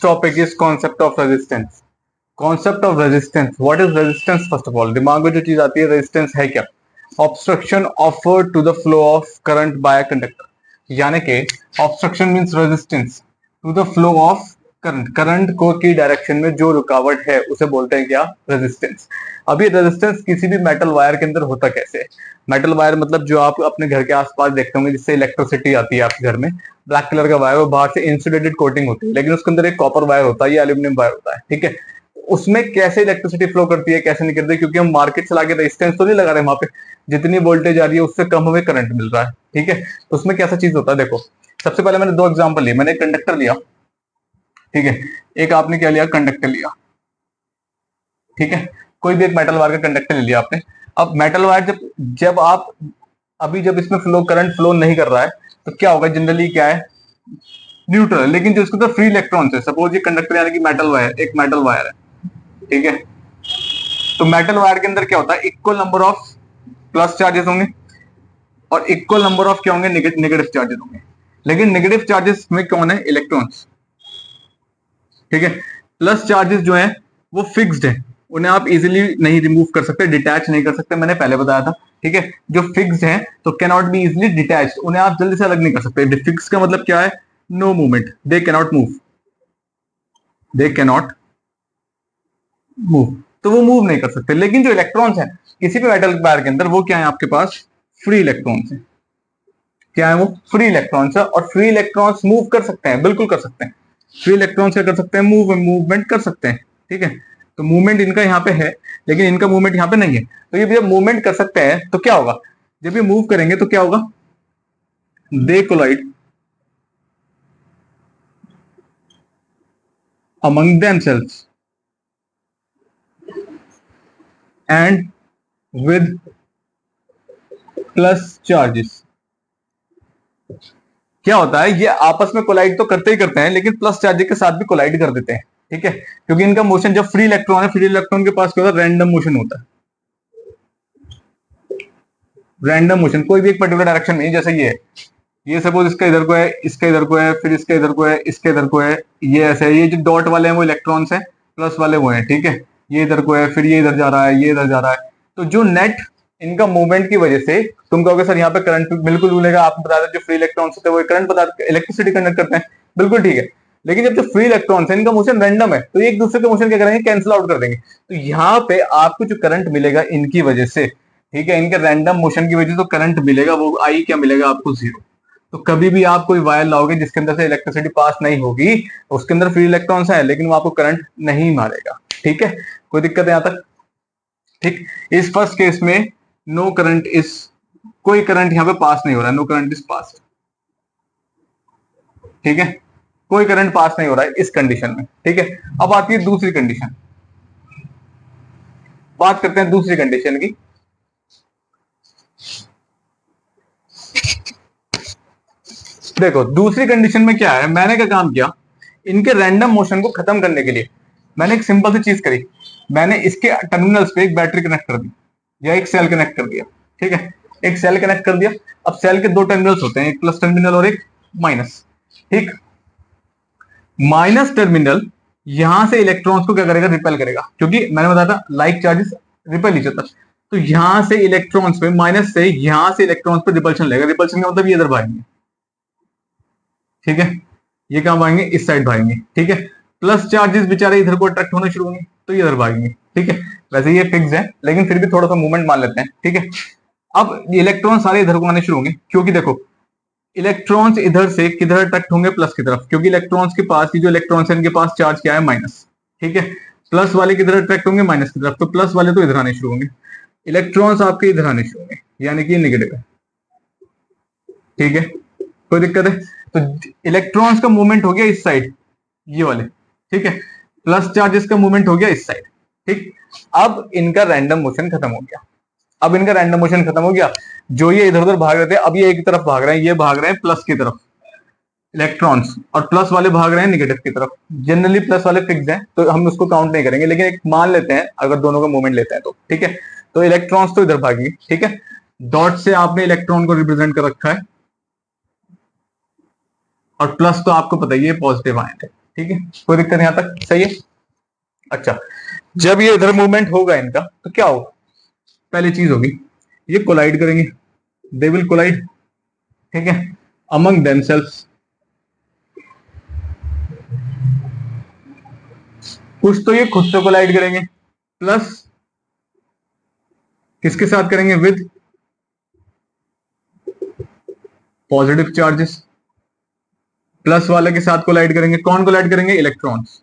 Topic is concept of resistance. Concept of resistance, what is resistance? First of all दिमाग में जो चीज आती है रेजिस्टेंस है क्या? Obstruction offered to the flow of current by conductor, यानी कि obstruction means resistance to the flow of current, current को की डायरेक्शन में जो रुकावट है उसे बोलते हैं क्या? रेजिस्टेंस। अब ये रेजिस्टेंस किसी भी मेटल वायर के अंदर होता कैसे है? मेटल वायर मतलब जो आप अपने घर के आसपास देखते होंगे जिससे इलेक्ट्रिसिटी आती है आपके घर में, ब्लैक कलर का वायर, वो बाहर से इंसुलेटेड कोटिंग होती है, लेकिन उसके अंदर एक कॉपर वायर होता है या एल्यूमिनियम वायर होता है, ठीक है। उसमें कैसे इलेक्ट्रिसिटी फ्लो करती है, कैसे नहीं करती? क्योंकि हम मार्केट से लाके रेजिस्टेंस तो नहीं लगा रहे वहां पे, जितनी वोल्टेज आ रही है उससे कम हमें करंट मिल रहा है, ठीक है। तो उसमें कैसा चीज होता है, देखो सबसे पहले मैंने दो एग्जांपल लिए। मैंने एक कंडक्टर लिया, ठीक है, एक आपने क्या लिया? कंडक्टर लिया, ठीक है। कोई भी एक मेटल वायर का कंडक्टर ले लिया आपने। अब मेटल वायर जब जब आप अभी जब इसमें फ्लो करंट फ्लो नहीं कर रहा है तो क्या होगा? जनरली क्या है? न्यूट्रल है। लेकिन जो इसके अंदर फ्री इलेक्ट्रॉन्स है, सपोज ये कंडक्टर यानी कि मेटल वायर, एक मेटल वायर है, ठीक है। तो मेटल वायर के अंदर क्या होता है? Equal number of plus charges होंगे और इक्वल नंबर ऑफ क्या होंगे? नेगेटिव चार्जेस होंगे। लेकिन नेगेटिव चार्जेस में कौन है? इलेक्ट्रॉन्स, ठीक है। प्लस चार्जेस जो है वो फिक्स्ड है, उन्हें आप इजीली नहीं रिमूव कर सकते, डिटैच नहीं कर सकते, मैंने पहले बताया था, ठीक है। जो फिक्स्ड है तो can not be easily detach, उन्हें आप जल्दी से अलग नहीं कर सकते। फिक्स का मतलब क्या है? No movement, they can not move, they can not move, तो वो मूव नहीं कर सकते। लेकिन जो इलेक्ट्रॉन्स हैं किसी भी मेटल वायर के अंदर, वो क्या है आपके पास? फ्री इलेक्ट्रॉन्स है। क्या है वो? फ्री इलेक्ट्रॉन्स है। और फ्री इलेक्ट्रॉन्स मूव कर सकते हैं, बिल्कुल कर सकते हैं। फ्री इलेक्ट्रॉन्स क्या कर सकते हैं? मूवमेंट कर सकते हैं, ठीक है। तो मूवमेंट इनका यहाँ पे है, लेकिन इनका मूवमेंट यहाँ पे नहीं है। तो ये जब मूवमेंट कर सकते हैं तो क्या होगा? जब ये मूव करेंगे तो क्या होगा? दे collide among themselves and with plus charges। क्या होता है? ये आपस में कोलाइड तो करते ही करते हैं, लेकिन प्लस चार्ज के साथ भी कोलाइड कर देते हैं, ठीक है। क्योंकि इनका मोशन, जब फ्री इलेक्ट्रॉन है, फ्री इलेक्ट्रॉन के पास क्या होता है? रैंडम मोशन होता है। रैंडम मोशन, कोई भी एक पर्टिकुलर डायरेक्शन नहीं। जैसे ये सपोज इसका इधर को है, इसका इधर को है, फिर इसका इधर को है, इसके इधर को है, ये ऐसे है। ये जो डॉट वाले हैं वो इलेक्ट्रॉन्स हैं, प्लस वाले वो हैं, ठीक है। ये इधर को है, फिर ये इधर जा रहा है, ये इधर जा रहा है। तो जो नेट इनका मूवमेंट की वजह से, तुम कहोगे सर यहाँ पे करंट बिल्कुल मिलेगा, आप बता रहे जो फ्री इलेक्ट्रॉन्स होते हैं वो करंट बता, इलेक्ट्रिसिटी कंडक्ट करते हैं, बिल्कुल ठीक है। लेकिन जब जो फ्री इलेक्ट्रॉन्स है इनका मोशन रैंडम है, तो एक दूसरे का मोशन क्या करेंगे? कैंसिल आउट कर देंगे। तो यहाँ पे आपको जो करंट मिलेगा इनकी वजह से, ठीक है, इनके रैंडम मोशन की वजह से, तो करंट मिलेगा वो आई क्या मिलेगा आपको? जीरो। तो कभी भी आप कोई वायर लाओगे जिसके अंदर से इलेक्ट्रिसिटी पास नहीं होगी, उसके अंदर फ्री इलेक्ट्रॉन्स है लेकिन वो आपको करंट नहीं मारेगा, ठीक है। कोई दिक्कत है यहां तक? ठीक। इस फर्स्ट केस में नो करंट इज, कोई करंट यहां पे पास नहीं हो रहा है, नो करंट इज पास, ठीक है। कोई करंट पास नहीं हो रहा है इस कंडीशन में, ठीक है। अब आती है दूसरी कंडीशन, बात करते हैं दूसरी कंडीशन की। देखो दूसरी कंडीशन में क्या है, मैंने क्या काम किया? इनके रैंडम मोशन को खत्म करने के लिए मैंने एक सिंपल सी चीज करी। मैंने इसके टर्मिनल्स पे एक बैटरी कनेक्ट कर दी या एक सेल कनेक्ट कर दिया, ठीक है। एक सेल कनेक्ट कर दिया। अब सेल के दो टर्मिनल्स होते हैं, एक प्लस टर्मिनल और एक माइनस, ठीक। माइनस टर्मिनल यहां से इलेक्ट्रॉन्स को क्या करेगा? रिपेल करेगा, क्योंकि मैंने बताया था like charges repel each other. तो यहां से इलेक्ट्रॉन्स पे, माइनस से यहां से इलेक्ट्रॉन्स पे रिपल्शन लेगा। रिपल्शन का मतलब ये इधर भागेंगे, ठीक है। ये कहां भागेंगे? इस साइड भागेंगे, ठीक है। प्लस चार्जेस बेचारे इधर को अट्रैक्ट होना शुरू होंगे तो ये इधर भागेंगे, ठीक है। वैसे ये फिक्स है लेकिन फिर भी थोड़ा सा मूवमेंट मान लेते हैं, ठीक है। अब इलेक्ट्रॉन सारे इधर को आने शुरू होंगे, क्योंकि देखो इलेक्ट्रॉन्स इधर से किधर अट्रैक्ट होंगे? प्लस की तरफ, क्योंकि इलेक्ट्रॉन्स के पास, जो इलेक्ट्रॉन्स है इनके पास चार्ज क्या है? माइनस, ठीक है। प्लस वाले किधर अट्रैक्ट होंगे? माइनस की तरफ, तो प्लस वाले तो इधर आने शुरू होंगे, इलेक्ट्रॉन्स आपके इधर आने शुरू होंगे, यानी कि नेगेटिव है, ठीक है। कोई दिक्कत है? तो इलेक्ट्रॉन्स का मूवमेंट हो गया इस साइड, ये वाले, ठीक है। प्लस चार्जेस का मूवमेंट हो गया इस साइड, ठीक। अब इनका रैंडम मोशन खत्म हो गया। अब इनका रैंडम मोशन खत्म हो गया। जो ये इधर उधर भाग रहे थे, अब ये एक तरफ भाग रहे हैं, ये भाग रहे हैं प्लस की तरफ इलेक्ट्रॉन्स, और प्लस वाले भाग रहे हैं निगेटिव की तरफ। जनरली प्लस वाले फिक्स हैं तो हम उसको काउंट नहीं करेंगे, लेकिन एक मान लेते हैं अगर दोनों का मूवमेंट लेते हैं तो, ठीक है। तो इलेक्ट्रॉन्स तो इधर भागेंगे, ठीक है। डॉट से आपने इलेक्ट्रॉन को रिप्रेजेंट कर रखा है, और प्लस तो आपको पता ही है पॉजिटिव आयन है, ठीक है, कोई दिक्कत यहां तक सही है। अच्छा, जब ये इधर मूवमेंट होगा इनका तो क्या होगा, पहली चीज होगी ये कोलाइड करेंगे, दे विल कोलाइड, ठीक है, अमंग देमसेल्व्स। कुछ तो ये खुद से कोलाइड करेंगे, प्लस किसके साथ करेंगे, विद पॉजिटिव चार्जेस। प्लस वाले के साथ कोलाइड करेंगे, कौन कोलाइड करेंगे, electrons.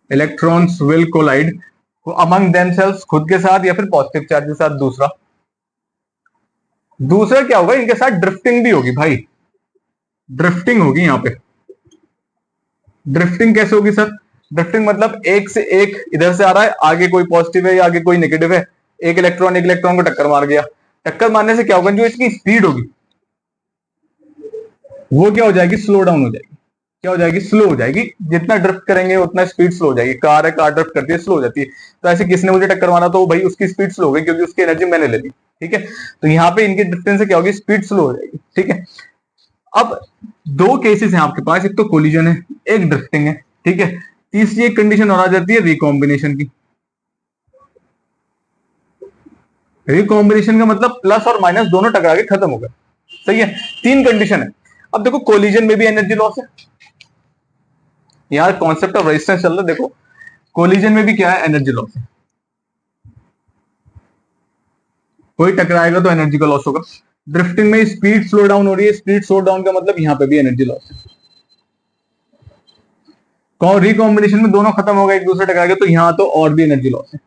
Electrons will collide among themselves, खुद के साथ या फिर पॉजिटिव चार्ज के साथ। दूसरा दूसरा क्या होगा, इनके साथ ड्रिफ्टिंग भी होगी भाई, ड्रिफ्टिंग होगी यहां पे। ड्रिफ्टिंग कैसे होगी सर, ड्रिफ्टिंग मतलब एक से एक इधर से आ रहा है, आगे कोई पॉजिटिव है या आगे कोई नेगेटिव है, एक इलेक्ट्रॉन को टक्कर मार गया। टक्कर मारने से क्या होगा, जो इसकी स्पीड होगी वो क्या हो जाएगी, स्लो डाउन हो जाएगी। क्या हो जाएगी, स्लो हो जाएगी। जितना ड्रिफ्ट करेंगे उतना स्पीड स्लो हो जाएगी। कार है, कार ड्रिफ्ट करती है, स्लो हो जाती है। तो ऐसे किसने मुझे टक्कर मारा तो भाई उसकी स्पीड स्लो हो गई, क्योंकि उसकी एनर्जी मैंने ले ली, ठीक है। तो यहाँ पे इनकी ड्रिफ्टिंग से क्या होगी, स्पीड स्लो हो जाएगी, ठीक है। अब दो केसेस हैं आपके पास, एक तो कोलिजन है, एक ड्रिफ्टिंग है, ठीक है। तीसरी एक कंडीशन और आ जाती है रिकॉम्बिनेशन की। रिकॉम्बिनेशन का मतलब प्लस और माइनस दोनों टकरा के खत्म हो गए, सही है। तीन कंडीशन है। अब देखो कोलिजन में भी एनर्जी लॉस है, यहाँ कॉन्सेप्ट ऑफ रेजिस्टेंस चल रहा है। देखो कोलिजन में भी क्या है, एनर्जी लॉस है। कोई टकराएगा तो एनर्जी का लॉस होगा। ड्रिफ्टिंग में स्पीड स्लो डाउन हो रही है, स्पीड स्लो डाउन का मतलब यहां पे भी एनर्जी लॉस है। रिकॉम्बिनेशन में दोनों खत्म हो गए, एक दूसरे टकरा गए, तो यहां तो और भी एनर्जी लॉस है,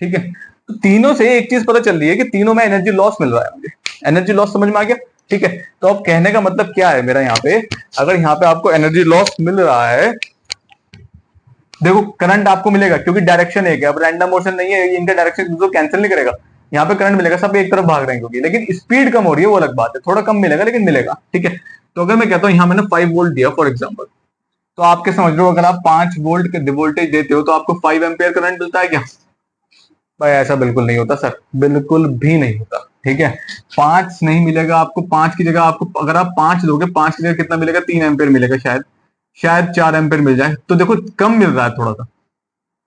ठीक है। तो तीनों से एक चीज पता चल रही है कि तीनों में एनर्जी लॉस मिल रहा है मुझे। एनर्जी लॉस समझ में आ गया, ठीक है। तो अब कहने का मतलब क्या है मेरा, यहाँ पे अगर यहाँ पे आपको एनर्जी लॉस मिल रहा है, देखो करंट आपको मिलेगा क्योंकि डायरेक्शन एक है, अब रैंडम मोशन नहीं है, इनका डायरेक्शन दूसरा कैंसिल नहीं करेगा। यहाँ पे करंट मिलेगा, सब एक तरफ भाग रहे हैं क्योंकि, लेकिन स्पीड कम हो रही है वो अलग बात है, थोड़ा कम मिलेगा लेकिन मिलेगा, ठीक है। तो अगर मैं कहता हूँ यहाँ मैंने 5 वोल्ट दिया फॉर एग्जाम्पल, तो आपके समझ लो अगर आप 5 वोल्ट के वोल्टेज देते हो तो आपको 5 एम्पियर करंट मिलता है क्या, भाई ऐसा बिल्कुल नहीं होता सर, बिल्कुल भी नहीं होता, ठीक है। 5 नहीं मिलेगा आपको, 5 की जगह आपको, अगर आप 5 दोगे, 5 की जगह कितना मिलेगा, 3 एम्पियर मिलेगा शायद, शायद 4 एम्पियर मिल जाए। तो देखो कम मिल रहा है थोड़ा सा,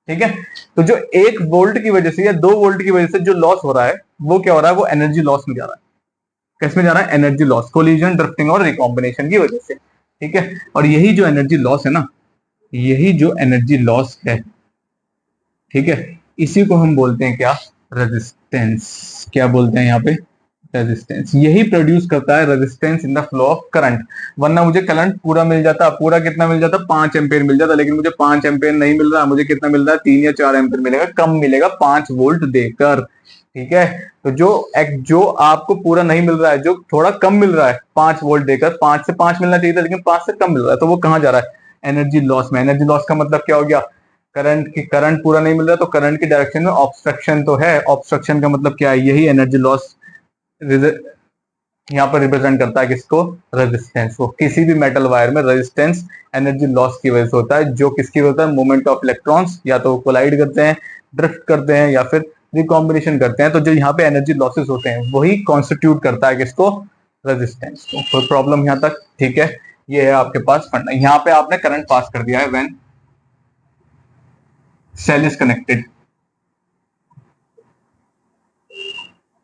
ठीक है। तो जो 1 वोल्ट की वजह से या 2 वोल्ट की वजह से जो लॉस हो रहा है वो क्या हो रहा है, वो एनर्जी लॉस में जा रहा है। किसमें जा रहा है, एनर्जी लॉस, कोलिजन, ड्रिफ्टिंग और रिकॉम्बिनेशन की वजह से, ठीक है। और यही जो एनर्जी लॉस है ना, यही जो एनर्जी लॉस है, ठीक है, इसी को हम बोलते हैं क्या, रेजिस्टेंस। क्या बोलते हैं यहाँ पे, रेजिस्टेंस। यही प्रोड्यूस करता है resistance in the flow of current. वरना मुझे करंट पूरा मिल जाता, पूरा कितना मिल जाता, 5 एम्पेयर मिल जाता, लेकिन मुझे 5 एम्पेयर नहीं मिल रहा, मुझे कितना मिल रहा है, 3 या 4 एम्पेयर मिलेगा, कम मिलेगा 5 वोल्ट देकर, ठीक है। तो जो आपको पूरा नहीं मिल रहा है, जो थोड़ा कम मिल रहा है 5 वोल्ट देकर, 5 से 5 मिलना चाहिए था लेकिन 5 से कम मिल रहा है, तो वो कहाँ जा रहा है, एनर्जी लॉस में। एनर्जी लॉस का मतलब क्या हो गया, करंट पूरा नहीं मिल रहा, तो करंट की डायरेक्शन में ऑब्स्ट्रक्शन तो है। ऑब्स्ट्रक्शन का मतलब क्या है, यही एनर्जी लॉस यहाँ पर रिप्रेजेंट करता है किसको, रेजिस्टेंस को। किसी भी मेटल वायर में रेजिस्टेंस एनर्जी लॉस की वजह से होता है, जो किसकी होता है, मूवमेंट ऑफ इलेक्ट्रॉन्स, या तो कोलाइड करते हैं, ड्रिफ्ट करते हैं, या फिर रिकॉम्बिनेशन करते हैं। तो जो यहाँ पे एनर्जी लॉसेस होते हैं वही कॉन्स्टिट्यूट करता है किसको, रेजिस्टेंस को। कोई प्रॉब्लम यहाँ तक, ठीक है। ये है आपके पास फंडा। यहाँ पे आपने करंट पास कर दिया है व्हेन सेल इज कनेक्टेड,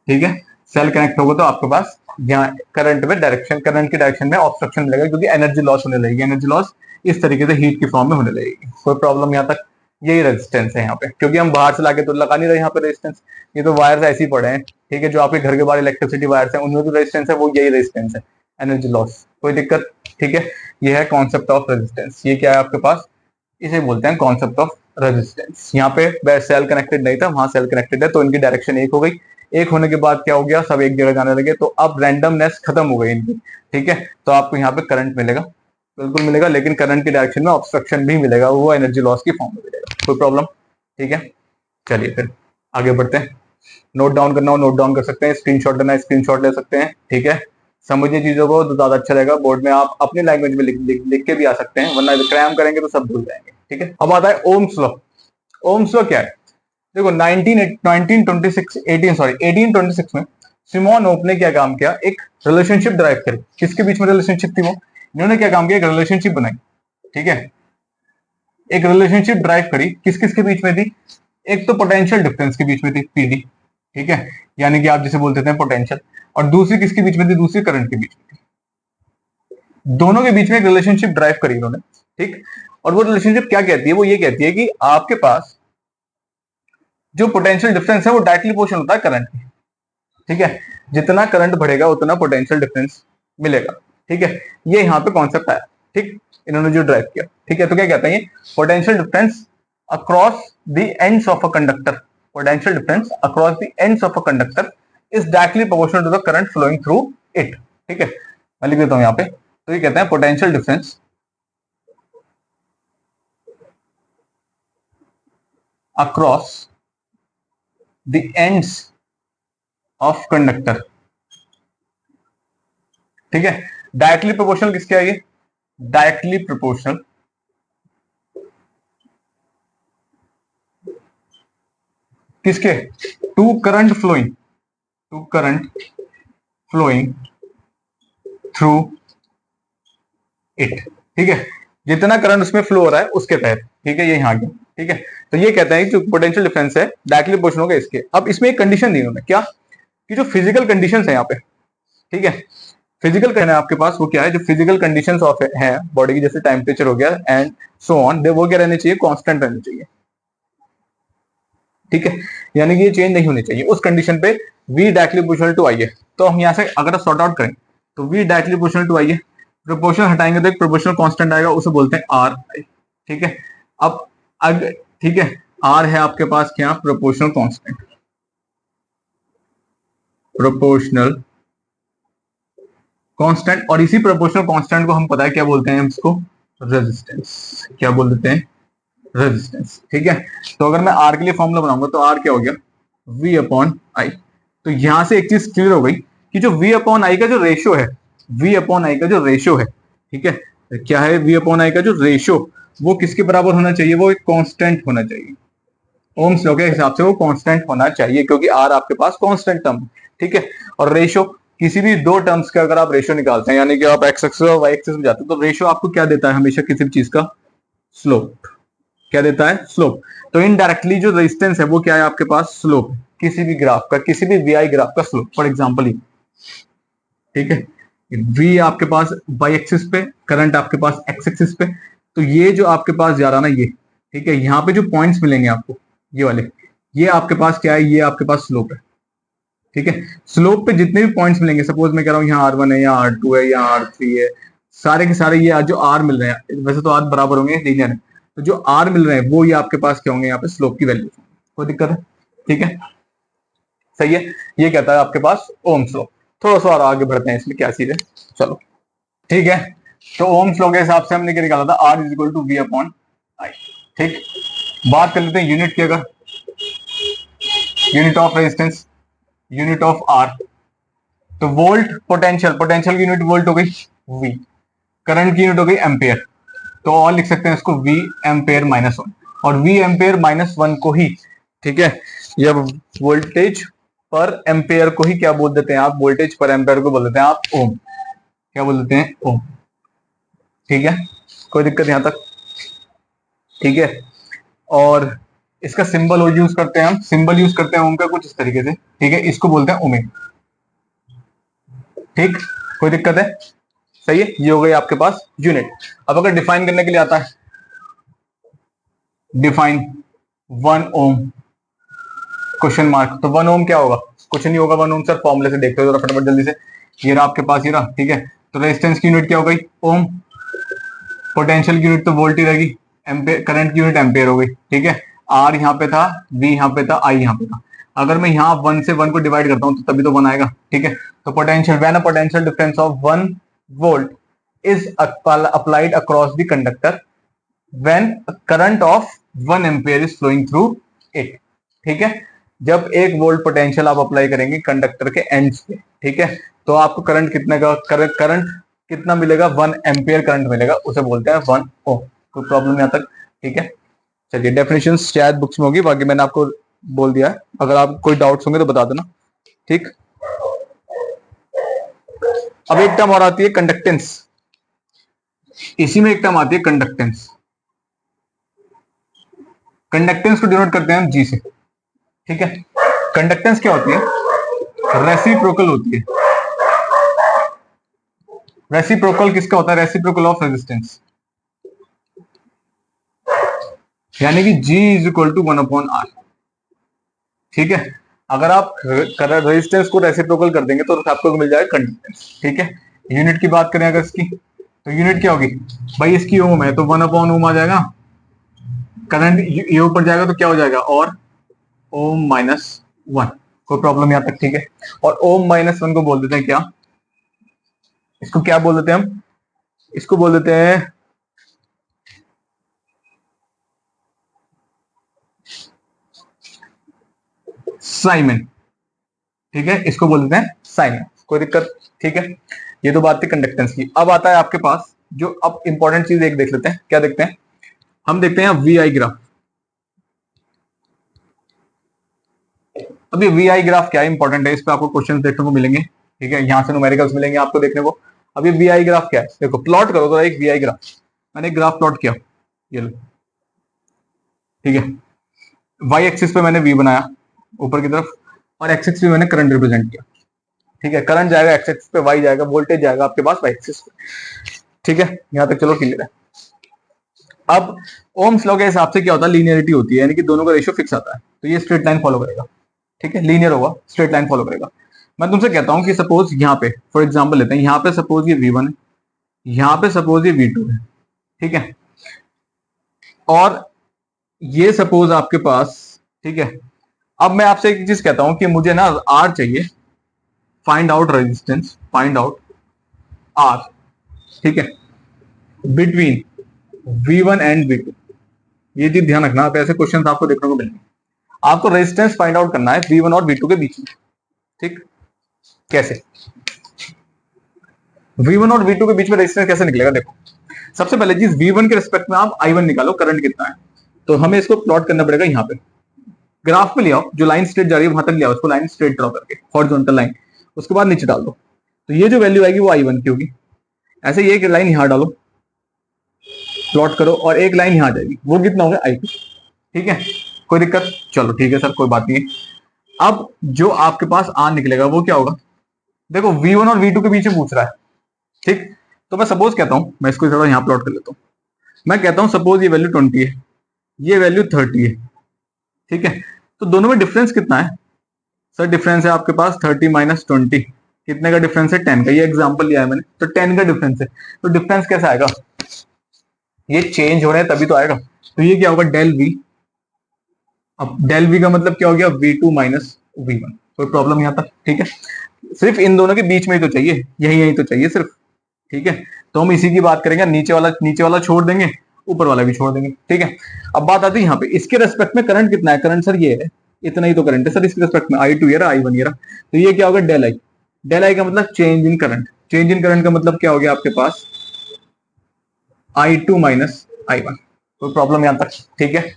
ठीक है। सेल कनेक्ट होगा तो आपके पास यहाँ करंट में डायरेक्शन, करंट की डायरेक्शन में ऑब्स्ट्रक्शन मिलेगा, क्योंकि एनर्जी लॉस होने लगेगी। एनर्जी लॉस इस तरीके से हीट की फॉर्म में होने लगेगी। कोई प्रॉब्लम यहाँ तक, यही रेजिस्टेंस है यहाँ पे, क्योंकि हम बाहर से लाके तो लगा नहीं रहे यहाँ पे रेजिस्टेंस, ये तो वायर्स ऐसे ही पड़े हैं, ठीक है। जो आपके घर के बाहर इलेक्ट्रिसिटी वायर्स हैं उनमें जो रेजिस्टेंस है वो यही रेजिस्टेंस है, एनर्जी लॉस। कोई दिक्कत, ठीक है। ये है कॉन्सेप्ट ऑफ रेजिस्टेंस। ये क्या है आपके पास, इसे बोलते हैं कॉन्सेप्ट ऑफ रेजिस्टेंस। यहाँ पे सेल कनेक्टेड नहीं था, वहां सेल कनेक्टेड है, तो इनकी डायरेक्शन एक हो गई। एक होने के बाद क्या हो गया, सब एक जगह जाने लगे, तो अब रैंडमनेस खत्म हो गई इनकी, ठीक है। तो आपको यहाँ पे करंट मिलेगा, बिल्कुल मिलेगा, लेकिन करंट की डायरेक्शन में ऑब्स्ट्रक्शन भी मिलेगा, वो एनर्जी लॉस की फॉर्म में मिलेगा। कोई प्रॉब्लम, ठीक है। चलिए फिर आगे बढ़ते हैं। नोट डाउन करना हो नोट डाउन कर सकते हैं, स्क्रीनशॉट लेना है स्क्रीनशॉट ले सकते हैं, ठीक है। समझिए चीजों को तो ज्यादा अच्छा रहेगा। बोर्ड में आप अपनी लैंग्वेज में लिख के भी आ सकते हैं, वरना क्रैम करेंगे तो सब भूल जाएंगे, ठीक है। अब आता है ओम्स लॉ। ओम्स लॉ क्या है, देखो 1826 में सिमोन ओप ने क्या काम किया, एक रिलेशनशिप ड्राइव करी। किसके बीच में रिलेशनशिप थी वो, इन्होंने क्या काम किया, एक रिलेशनशिप बनाई ठीक है, एक रिलेशनशिप ड्राइव करी, किस किस के बीच में थी? एक तो पोटेंशियल डिफरेंस के बीच में थी, पीडी, ठीक है, यानी कि आप जिसे बोलते थे पोटेंशियल, और दूसरी किसके बीच में थी? दूसरी करंट के बीच में थी। दोनों के बीच में एक रिलेशनशिप ड्राइव करी इन्होंने, ठीक। और वो रिलेशनशिप क्या कहती है? वो ये कहती है कि आपके पास जो पोटेंशियल डिफरेंस है वो डायरेक्टली प्रोपोर्शनल होता है करंट के, ठीक है। जितना करंट बढ़ेगा उतना पोटेंशियल डिफरेंस मिलेगा, ठीक है। ये यहाँ पे कॉन्सेप्ट आया, ठीक, इन्होंने जो ड्राइव किया, ठीक है। तो क्या कहते हैं ये? Potential difference across the ends of a conductor, potential difference across the ends of a conductor is directly proportional to the current flowing through it, ठीक है। मैं लिख देता हूं यहाँ पे। तो ये कहते हैं potential difference across the ends of conductor, ठीक है। डायरेक्टली प्रोपोर्शनल किसके है ये? डायरेक्टली प्रोपोर्शनल किसके? To current flowing, to current flowing through it, ठीक है। जितना करंट उसमें फ्लो हो रहा है उसके तहत, ठीक है, ये यहां गया, ठीक है। तो ये कहते हैं कि जो पोटेंशियल डिफरेंस है डायरेक्टली प्रोपोर्शनल होगा इसके। अब इसमें एक कंडीशन दी उन्होंने, क्या? कि जो फिजिकल कंडीशंस है यहाँ पे, ठीक है, फिजिकल कहना है आपके पास, वो क्या है? जो फिजिकल कंडीशंस ऑफ है बॉडी की, जैसे टेम्परेचर हो गया एंड सो ऑन, वो क्या रहने चाहिए? कांस्टेंट रहने चाहिए, ठीक है। यानी कि ये चेंज नहीं होनी चाहिए। उस कंडीशन पे v डायरेक्टली प्रोपोर्शनल टू आई है। तो हम यहाँ से अगर सॉर्ट आउट करें तो v डायरेक्टली प्रोपोर्शनल टू आई है, प्रोपोर्शनल हटाएंगे तो एक प्रोपोर्शनल कांस्टेंट आएगा, उसे बोलते हैं आर, ठीक है। अब ठीक है, आर है आपके पास क्या? Proportional constant, proportional constant. और इसी प्रोपोर्शनल कांस्टेंट को हम पता है क्या बोलते हैं? हम इसको रेजिस्टेंस, क्या बोल देते हैं? रेजिस्टेंस, ठीक है। तो अगर मैं आर के लिए फॉर्मूला बनाऊंगा तो आर क्या हो गया? v अपॉन आई। तो यहां से एक चीज क्लियर हो गई कि जो v अपॉन आई का जो रेशियो है, v अपॉन आई का जो रेशियो है, ठीक है, क्या है? v अपॉन आई का जो रेशियो, वो किसके बराबर होना चाहिए? वो एक कांस्टेंट होना चाहिए। ओम्स लॉ के हिसाब से वो कांस्टेंट होना चाहिए, क्योंकि आर आपके पास कांस्टेंट टर्म, ठीक है। और रेशियो, किसी भी दो टर्म्स का अगर आप रेशियो निकालते हैं, यानी कि आप एक्स एक्सिस और वाई एक्सिस में जाते हैं, तो रेशियो आपको क्या देता है? हमेशा किसी भी चीज का स्लोप। क्या देता है? स्लोप। तो इनडायरेक्टली जो रेजिस्टेंस है वो क्या है आपके पास? स्लोप, किसी भी ग्राफ का, किसी भी वीआई ग्राफ का स्लोप। फॉर एग्जांपल, ठीक है, वी आपके पास वाई एक्सिस पे, करंट आपके पास एक्स एक्सिस पे, तो ये जो आपके पास जा रहा ना, ये, ठीक है, यहाँ पे जो पॉइंट्स मिलेंगे आपको, ये वाले, ये आपके पास क्या है? ये आपके पास स्लोप है, ठीक है। स्लोप पे जितने भी पॉइंट्स मिलेंगे, सपोज मैं कह रहा हूँ यहाँ R1 है, यहाँ R2 है, यहाँ R3 है, सारे के सारे ये जो R मिल रहे हैं, वैसे तो R बराबर होंगे, लीनियर है, तो जो R मिल रहे हैं वो ये आपके पास क्या होंगे? यहाँ पे स्लोप की वैल्यू। कोई दिक्कत है? ठीक है, सही है। ये कहता है आपके पास ओम्स लॉ। थोड़ा सा और आगे बढ़ते हैं, इसमें क्या चीज है, चलो, ठीक है। तो ओम्स लॉ के हिसाब से हमने क्या निकाला था? R is equal to V upon I, ठीक। बात कर लेते हैं यूनिट की, अगर unit of resistance, unit of R, तो वोल्ट, पोटेंशियल, पोटेंशियल की यूनिट वोल्ट हो गई वी, करंट की यूनिट हो गई एम्पेयर, तो और लिख सकते हैं इसको वी एम्पेयर माइनस वन। और वी एम्पेयर माइनस वन को ही, ठीक है, या वोल्टेज पर एम्पेयर को ही क्या बोल देते हैं आप? वोल्टेज पर एम्पेयर को बोल देते हैं आप ओम। क्या बोल देते हैं? ओम, ठीक है। कोई दिक्कत यहां तक? ठीक है। और इसका सिंबल यूज करते हैं हम, सिंबल यूज करते हैं ओम का कुछ इस तरीके से, ठीक है, इसको बोलते हैं ओमेगा, ठीक। कोई दिक्कत है? सही है, ये हो गई आपके पास यूनिट। अब अगर डिफाइन करने के लिए आता है, डिफाइन 1 ओम क्वेश्चन मार्क, तो 1 ओम क्या होगा? कुछ नहीं होगा 1 ओम सर, फॉर्मूले से देखते हो जरा फटाफट जल्दी से। ये रहा आपके पास, ये रहा, ठीक है। तो रेजिस्टेंस की यूनिट क्या हो गई? ओम, पोटेंशियल की यूनिट तो वोल्ट ही रहेगी, एम्पेयर, करंट की यूनिट एम्पेयर हो गई, ठीक है। आर यहाँ पे था, वी यहाँ पे था, आई यहाँ पे था। अगर मैं यहाँ 1 से 1 को डिवाइड करता हूँ तो तभी तो 1 आएगा, ठीक है। तो potential, when a potential difference of 1 volt is applied across the conductor when current of 1 ampere is flowing through it, ठीक है। जब 1 वोल्ट पोटेंशियल आप अप्लाई करेंगे कंडक्टर के एंड्स पे, ठीक है, तो आपको करंट कितने का, करंट कितना मिलेगा? 1 एम्पियर करंट मिलेगा, उसे बोलते हैं 1 ओम। कोई प्रॉब्लम यहां तक? ठीक है, चलिए डेफिनेशन शायद बुक्स में होगी, बाकी मैंने आपको बोल दिया है, अगर आप कोई डाउट्स होंगे तो बता देना, ठीक। अब एक टर्म और आती है कंडक्टेंस। इसी में एक टर्म आती है कंडक्टेंस। कंडक्टेंस को डिनोट करते हैं हम जी से, ठीक है। कंडक्टेंस क्या होती है? रेसिप्रोकल होती है। रेसिप्रोकल किसका होता है? रेसिप्रोकल ऑफ रेजिस्टेंस, यानी कि G is equal to 1/R, ठीक है। अगर आप रेजिस्टेंस को रेसिप्रोकल कर देंगे तो आपको मिल जाएगा कंडक्टेंस, ठीक है। यूनिट की बात करें अगर इसकी, तो यूनिट क्या होगी भाई? इसकी ओम है तो 1/ओम आ जाएगा। करंट ये ऊपर जाएगा तो क्या हो जाएगा? और ओम माइनस 1। कोई प्रॉब्लम यहां तक, ठीक है। और ओम माइनस 1 को बोल देते हैं क्या? इसको क्या बोल देते हैं हम? इसको बोल देते हैं साइमन, ठीक है। इसको बोल देते हैं साइमन, कोई दिक्कत, ठीक है। ये तो बात थी कंडक्टेंस की। अब आता है आपके पास जो अब इंपॉर्टेंट चीज एक देख लेते हैं। क्या देखते हैं? हम देखते हैं वी आई ग्राफ। अब ये वी आई ग्राफ क्या है? इंपॉर्टेंट है, इस पर आपको क्वेश्चन देखने को मिलेंगे, ठीक है। यहां से न्यूमेरिकल्स मिलेंगे आपको देखने को। अब ये वी आई ग्राफ क्या है? देखो, प्लॉट करो तो एक वी आई ग्राफ। मैंने एक ग्राफ प्लॉट किया, ये लो, ठीक है। वाई एक्सिस पे मैंने वी बनाया ऊपर की तरफ, और एक्स एक्सिस पे मैंने करंट रिप्रेजेंट किया, ठीक है। करंट जाएगा एक्स एक्सिस पे, वाई जाएगा, वोल्टेज जाएगा आपके पास वाई एक्सिस पे, ठीक है। यहां तक चलो क्लियर है। अब ओम्स लॉ के हिसाब से क्या होता है? लीनियरिटी होती है, यानी कि दोनों का रेशियो फिक्स आता है, तो ये स्ट्रेट लाइन फॉलो करेगा, ठीक है। लीनियर होगा, स्ट्रेट लाइन फॉलो करेगा। मैं तुमसे कहता हूं कि सपोज यहाँ पे फॉर एग्जांपल लेते हैं, यहाँ पे सपोज ये V1 है, यहाँ पे सपोज ये V2 है, ठीक है। और ये सपोज आपके पास, ठीक है। अब मैं आपसे एक चीज कहता हूं कि मुझे ना R चाहिए, find out resistance, find out R, ठीक है, बिटवीन V1 एंड V2। ये चीज ध्यान रखना, आप ऐसे क्वेश्चन आपको देखने को मिलेंगे। आपको रेजिस्टेंस फाइंड आउट करना है V1 और V2 के बीच में, ठीक। कैसे? V1 और V2 के बीच में रेजिस्टेंस कैसे निकलेगा? देखो, सबसे पहले चीज V1 के रिस्पेक्ट में आप I1 निकालो, करंट कितना है। तो हमें इसको प्लॉट करना पड़ेगा यहाँ पे, ग्राफ पे ले आओ, जो लाइन स्ट्रेट जा रही है वहां तक ले आओ, उसको लाइन स्ट्रेट ड्रॉ करके हॉरिजॉन्टल लाइन, उसके बाद नीचे डाल दो। तो ये जो वैल्यू आएगी वो I1 की होगी। ऐसे ही एक लाइन यहां डालो, प्लॉट करो, और एक लाइन यहां जाएगी, वो कितना होगा? I2, ठीक है। कोई दिक्कत? चलो ठीक है सर, कोई बात नहीं। अब जो आपके पास R निकलेगा वो क्या होगा? देखो, V1 और V2 के बीच में पूछ रहा है, ठीक। तो मैं सपोज कहता हूं, मैं इसको थोड़ा यहां प्लॉट कर लेता हूं। मैं कहता हूं सपोज ये वैल्यू 20 है, ये वैल्यू 30 है, ठीक है। तो दोनों में डिफरेंस कितना है? सर डिफरेंस है आपके पास 30 माइनस 20। कितने का डिफरेंस है? 10 का। ये एग्जांपल लिया है मैंने, तो 10 का डिफरेंस है। तो डिफरेंस कैसे आएगा? ये चेंज हो रहे हैं तभी तो आएगा। तो ये क्या होगा? Del V. अब डेल वी का मतलब क्या हो गया? V2 minus V1। कोई प्रॉब्लम यहां तक, ठीक है। सिर्फ इन दोनों के बीच में ही तो चाहिए, यही यही तो चाहिए सिर्फ, ठीक है। तो हम इसी की बात करेंगे, नीचे वाला छोड़ देंगे, ऊपर वाला भी छोड़ देंगे, ठीक है। अब बात आती है यहाँ पे, इसके रेस्पेक्ट में करंट कितना है? करंट सर ये है, इतना ही तो करंट है सर इसके रेस्पेक्ट में, I2 ये रहा, I1 ये रहा। तो ये क्या होगा? Del I. डेल आई का मतलब change in current. Change in current का मतलब क्या हो गया आपके पास? I2 minus I1। कोई प्रॉब्लम यहां तक, ठीक है,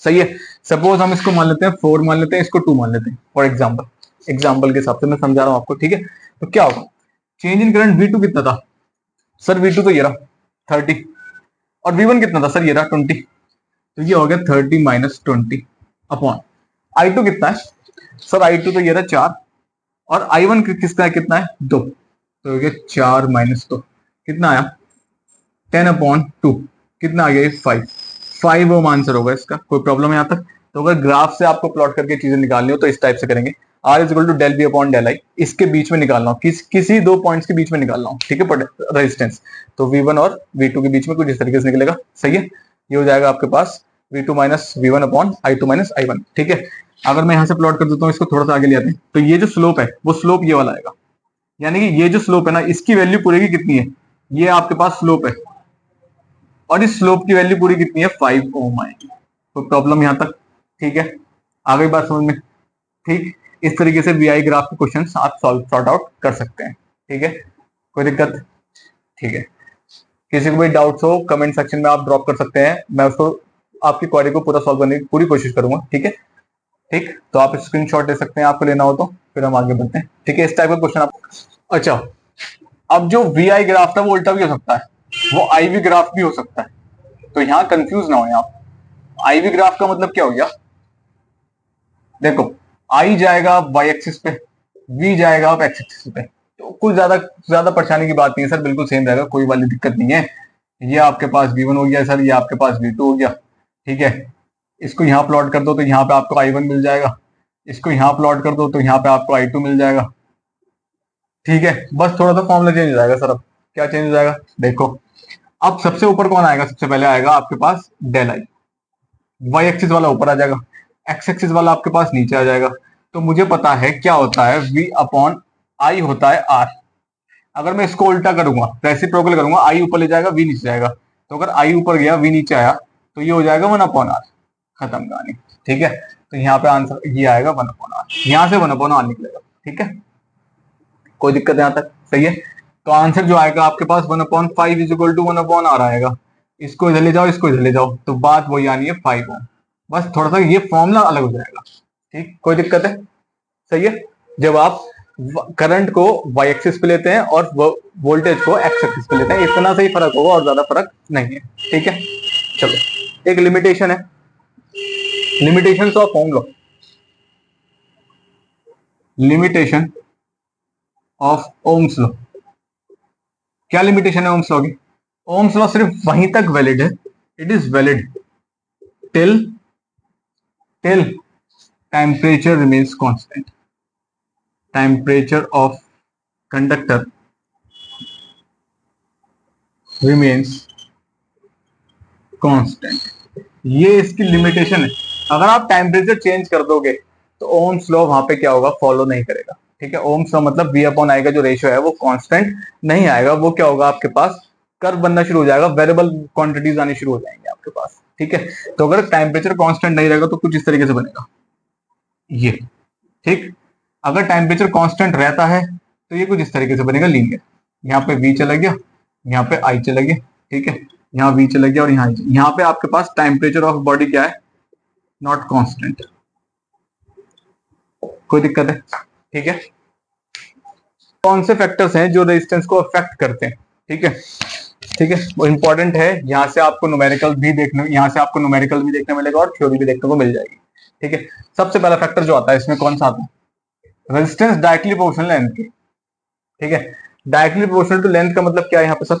सही है। सपोज हम इसको मान लेते हैं 4 मान लेते हैं, इसको 2 मान लेते हैं फॉर एग्जाम्पल के हिसाब से मैं समझा रहा हूं आपको, ठीक है। तो क्या होगा? चेंज इन करंट V2 कितना था? सर V2 तो ये रहा 30, और V1 कितना था? सर ये रहा 20। तो ये हो गया 30 माइनस 20 अपॉन I2 कितना है? सर I2 तो ये रहा 4, और I1 किसका है? कितना है? 2। तो हो गया 4 माइनस 2, कितना आया? 10/2। कितना आ गया? 5 ओम आंसर होगा इसका। कोई प्रॉब्लम है यहाँ तक? तो अगर ग्राफ से आपको प्लॉट करके चीजें निकालनी हो तो इस टाइप से करेंगे। R is equal to del B upon del I, इसके बीच में निकालना हो, किसी दो पॉइंट्स के बीच में निकालना हो, ठीक है, रेजिस्टेंस। तो V1 और V2 के बीच में कुछ इस तरीके से निकलेगा, सही है। ये हो जाएगा आपके पास V2 minus V1 upon I2 minus I1, ठीक है। अगर मैं यहाँ से प्लॉट कर देता हूँ, इसको थोड़ा सा आगे ले आते हैं, तो ये जो स्लोप है वो स्लोप ये वाला आएगा, यानी कि ये जो स्लोप है ना, इसकी वैल्यू पूरी की कितनी है? ये आपके पास स्लोप है, और इस स्लोप की वैल्यू पूरी कितनी है? 5 ओम आएगी। तो प्रॉब्लम यहां तक, ठीक है, आ गई बात समझ में, ठीक। इस तरीके से वी आई ग्राफ के क्वेश्चन आप सॉर्ट आउट कर सकते हैं, ठीक है, कोई दिक्कत? ठीक है। किसी को भी डाउट्स हो कमेंट सेक्शन में आप ड्रॉप कर सकते हैं, मैं उसको आपकी क्वेरी को पूरा सॉल्व करने की पूरी कोशिश करूंगा, ठीक है। ठीक, तो आप स्क्रीनशॉट ले सकते हैं आपको लेना हो तो, फिर हम आगे बढ़ते हैं, ठीक है। इस टाइप का क्वेश्चन आप, अच्छा, अब जो वी आई ग्राफ था वो उल्टा भी हो सकता है, वो आईवी ग्राफ भी हो सकता है, तो यहां कंफ्यूज ना हो आप। आईवी ग्राफ का मतलब क्या हो गया, देखो आई जाएगा वाई एक्सिस पे, वी जाएगा आप एक्स एक्सिस पे, तो कुछ ज्यादा ज्यादा परेशानी की बात नहीं है सर, बिल्कुल सेम रहेगा, कोई वाली दिक्कत नहीं है। ये आपके पास V1 हो गया सर, ये आपके पास V2 हो गया, ठीक है। इसको यहाँ प्लॉट कर दो तो यहाँ पे आपको I1 मिल जाएगा, इसको यहाँ प्लॉट कर दो तो यहाँ पे आपको I2 मिल जाएगा, ठीक है। बस थोड़ा सा फॉर्मूला चेंज हो जाएगा सर। अब क्या चेंज हो जाएगा, देखो अब सबसे ऊपर कौन आएगा, सबसे पहले आएगा आपके पास डेल आई, वाई एक्सिस वाला ऊपर आ जाएगा, एक्स एक्सिस वाला आपके पास नीचे आ जाएगा। तो मुझे पता है क्या होता है, V अपॉन आई होता है R। अगर मैं इसको उल्टा करूंगा, रेसिप्रोकल करूंगा, आई ऊपर ले जाएगा, V नीचे जाएगा, तो अगर आई ऊपर गया V नीचे आया तो ये हो जाएगा 1/R, खत्म कहानी, ठीक है। तो यहाँ पे आंसर ये आएगा 1/R, यहां से 1/R निकलेगा, ठीक है, कोई दिक्कत यहाँ तक, सही है। तो आंसर जो आएगा आपके पास 1/5 इज इक्वल टू 1/R आएगा। इसको इधर ले जाओ, इसको इधर ले जाओ, तो बात वही आनी है 5 ओम। बस थोड़ा सा ये फॉर्मूला अलग हो जाएगा, ठीक, कोई दिक्कत है, सही है। जब आप करंट को वाई एक्सिस पे लेते हैं और वोल्टेज को एक्स एक्सिस पे लेते हैं, इतना से ही फर्क होगा और ज्यादा फर्क नहीं है, ठीक है। चलो एक लिमिटेशन है, limitation of Ohm law, limitation of Ohm's law. क्या लिमिटेशन है ओम्स लॉ की, ओम्स लॉ सिर्फ वहीं तक वैलिड है, it is valid till till temperature remains constant, temperature of conductor remains constant, ये इसकी लिमिटेशन है। अगर आप टेम्परेचर चेंज कर दोगे तो ओम्स लॉ वहां पे क्या होगा, फॉलो नहीं करेगा, ठीक है। ओम्स लॉ मतलब V अपॉन आई का जो रेशियो है वो कांस्टेंट नहीं आएगा, वो क्या होगा, आपके पास कर्व बनना शुरू हो जाएगा, वेरिएबल क्वांटिटीज आनी शुरू हो जाएंगे आपके पास, ठीक है। तो अगर टेम्परेचर कांस्टेंट नहीं रहेगा तो कुछ इस तरीके से बनेगा ये, ठीक। अगर टेम्परेचर कांस्टेंट रहता है तो ये कुछ इस तरीके से बनेगा लीनियर, यहाँ पे V चला गया, यहाँ पे I चला गया, ठीक है, यहाँ V चला गया और यहाँ पे आपके पास टेम्परेचर ऑफ बॉडी क्या है, नॉट कांस्टेंट, कोई दिक्कत है, ठीक है। कौन से फैक्टर्स हैं जो रेजिस्टेंस को अफेक्ट करते हैं, ठीक है, ठीक है, वो इंपॉर्टेंट है। यहाँ से आपको न्यूमेरिकल भी देखने, यहाँ से आपको न्यूमेरिकल भी देखने मिलेगा और थ्योरी भी देखने को मिल जाएगी, ठीक है। सबसे पहला फैक्टर जो आता है इसमें कौन सा आता है, रेजिस्टेंस डायरेक्टली प्रोपोर्शनल लेंथ की, ठीक है। डायरेक्टली प्रोपोर्शनल टू लेंथ का मतलब क्या है यहाँ पे सर,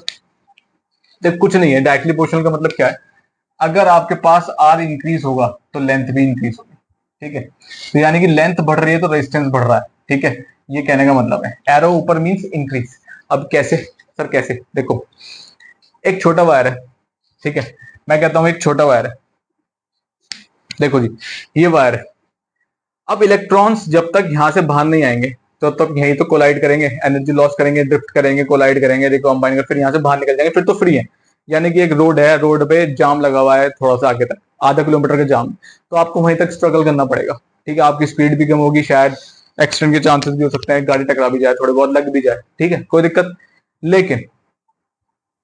देख कुछ नहीं है, डायरेक्टली प्रोपोर्शनल का मतलब क्या है, अगर आपके पास R इंक्रीज होगा तो लेंथ भी इंक्रीज होगी, ठीक है। तो यानी कि लेंथ बढ़ रही है तो रेजिस्टेंस बढ़ रहा है, ठीक है, ये कहने का मतलब है। एरो ऊपर मींस इंक्रीज। अब कैसे सर, कैसे, देखो एक छोटा वायर है, ठीक है, मैं कहता हूं एक छोटा वायर है, देखो जी ये वायर है। अब इलेक्ट्रॉन्स जब तक यहां से बाहर नहीं आएंगे तो तब तक यहीं तो कोलाइड करेंगे, एनर्जी लॉस करेंगे, ड्रिफ्ट करेंगे, कोलाइड करेंगे, रिकॉम्बाइन करेंगे, फिर यहां से बाहर निकल जाएंगे, फिर तो फ्री है। यानी कि एक रोड है, रोड पे जाम लगा हुआ है थोड़ा सा आगे तक, आधा किलोमीटर का जाम, तो आपको वहीं तक स्ट्रगल करना पड़ेगा, ठीक है। आपकी स्पीड भी कम होगी, शायद एक्सीडेंट के चांसेस भी हो सकते हैं, गाड़ी टकरा भी जाए, थोड़े बहुत लग भी जाए, ठीक है, कोई दिक्कत। लेकिन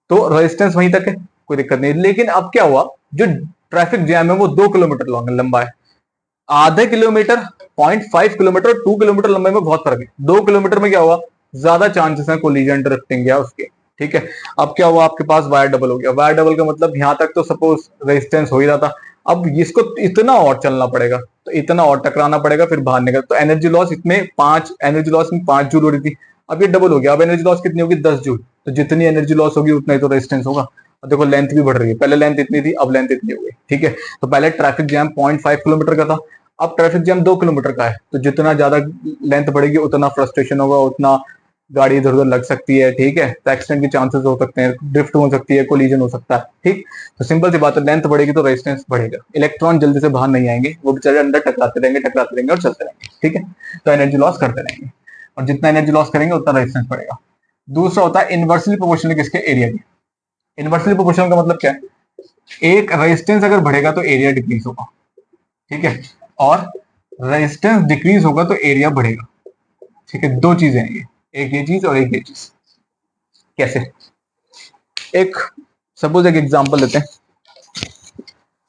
तो रेजिस्टेंस वहीं तक है, कोई दिक्कत नहीं। लेकिन अब क्या हुआ, जो ट्रैफिक जैम है वो 2 किलोमीटर लंबा है, आधे किलोमीटर, 0.5 किलोमीटर, 2 किलोमीटर लंबाई में बहुत फर्क है। 2 किलोमीटर में क्या हुआ, ज्यादा चांसेस है कोलिजन, ड्रिफ्टिंग या उसके, ठीक है। अब क्या हुआ, आपके पास वायर डबल हो गया। वायर डबल का मतलब यहां तक तो सपोज रेजिस्टेंस हो ही रहा था, अब इसको इतना और चलना पड़ेगा, तो इतना और टकराना पड़ेगा, फिर बाहर निकल, तो एनर्जी लॉस इसमें 5 जूल हो रही थी, अब ये डबल हो गया, अब एनर्जी लॉस कितनी होगी, 10 जूल। तो जितनी एनर्जी लॉस होगी उतना ही तो रेजिस्टेंस होगा। और देखो लेंथ भी बढ़ रही है, पहले लेंथ इतनी थी, अब लेंथ इतनी हो गई, ठीक है। तो पहले ट्रैफिक जैम 0.5 किलोमीटर का था, अब ट्रैफिक जैम 2 किलोमीटर का है, तो जितना ज्यादा लेंथ बढ़ेगी उतना फ्रस्ट्रेशन होगा, उतना गाड़ी इधर उधर लग सकती है, ठीक है, तो एक्सीडेंट के चांसेस हो सकते हैं, ड्रिफ्ट हो सकती है, कोलिजन हो सकता है, ठीक। तो सिंपल सी बात है, लेंथ बढ़ेगी तो रेजिस्टेंस बढ़ेगा, इलेक्ट्रॉन जल्दी से बाहर नहीं आएंगे, वो बेचारे अंदर टकराते रहेंगे और चलते रहेंगे, ठीक है। तो एनर्जी लॉस करते रहेंगे, और जितना एनर्जी लॉस करेंगे उतना रेजिस्टेंस बढ़ेगा। दूसरा होता है इनवर्सली प्रोपोर्शनल किसके, एरिया की। इनवर्सली प्रोपोर्शनल का मतलब क्या है, एक रेजिस्टेंस अगर बढ़ेगा तो एरिया डिक्रीज होगा, ठीक है, और रेजिस्टेंस डिक्रीज होगा तो एरिया बढ़ेगा, ठीक है। दो चीजें हैं ये, एक ये चीज और एक ये चीज। कैसे, एक सपोज एक एग्जांपल लेते हैं,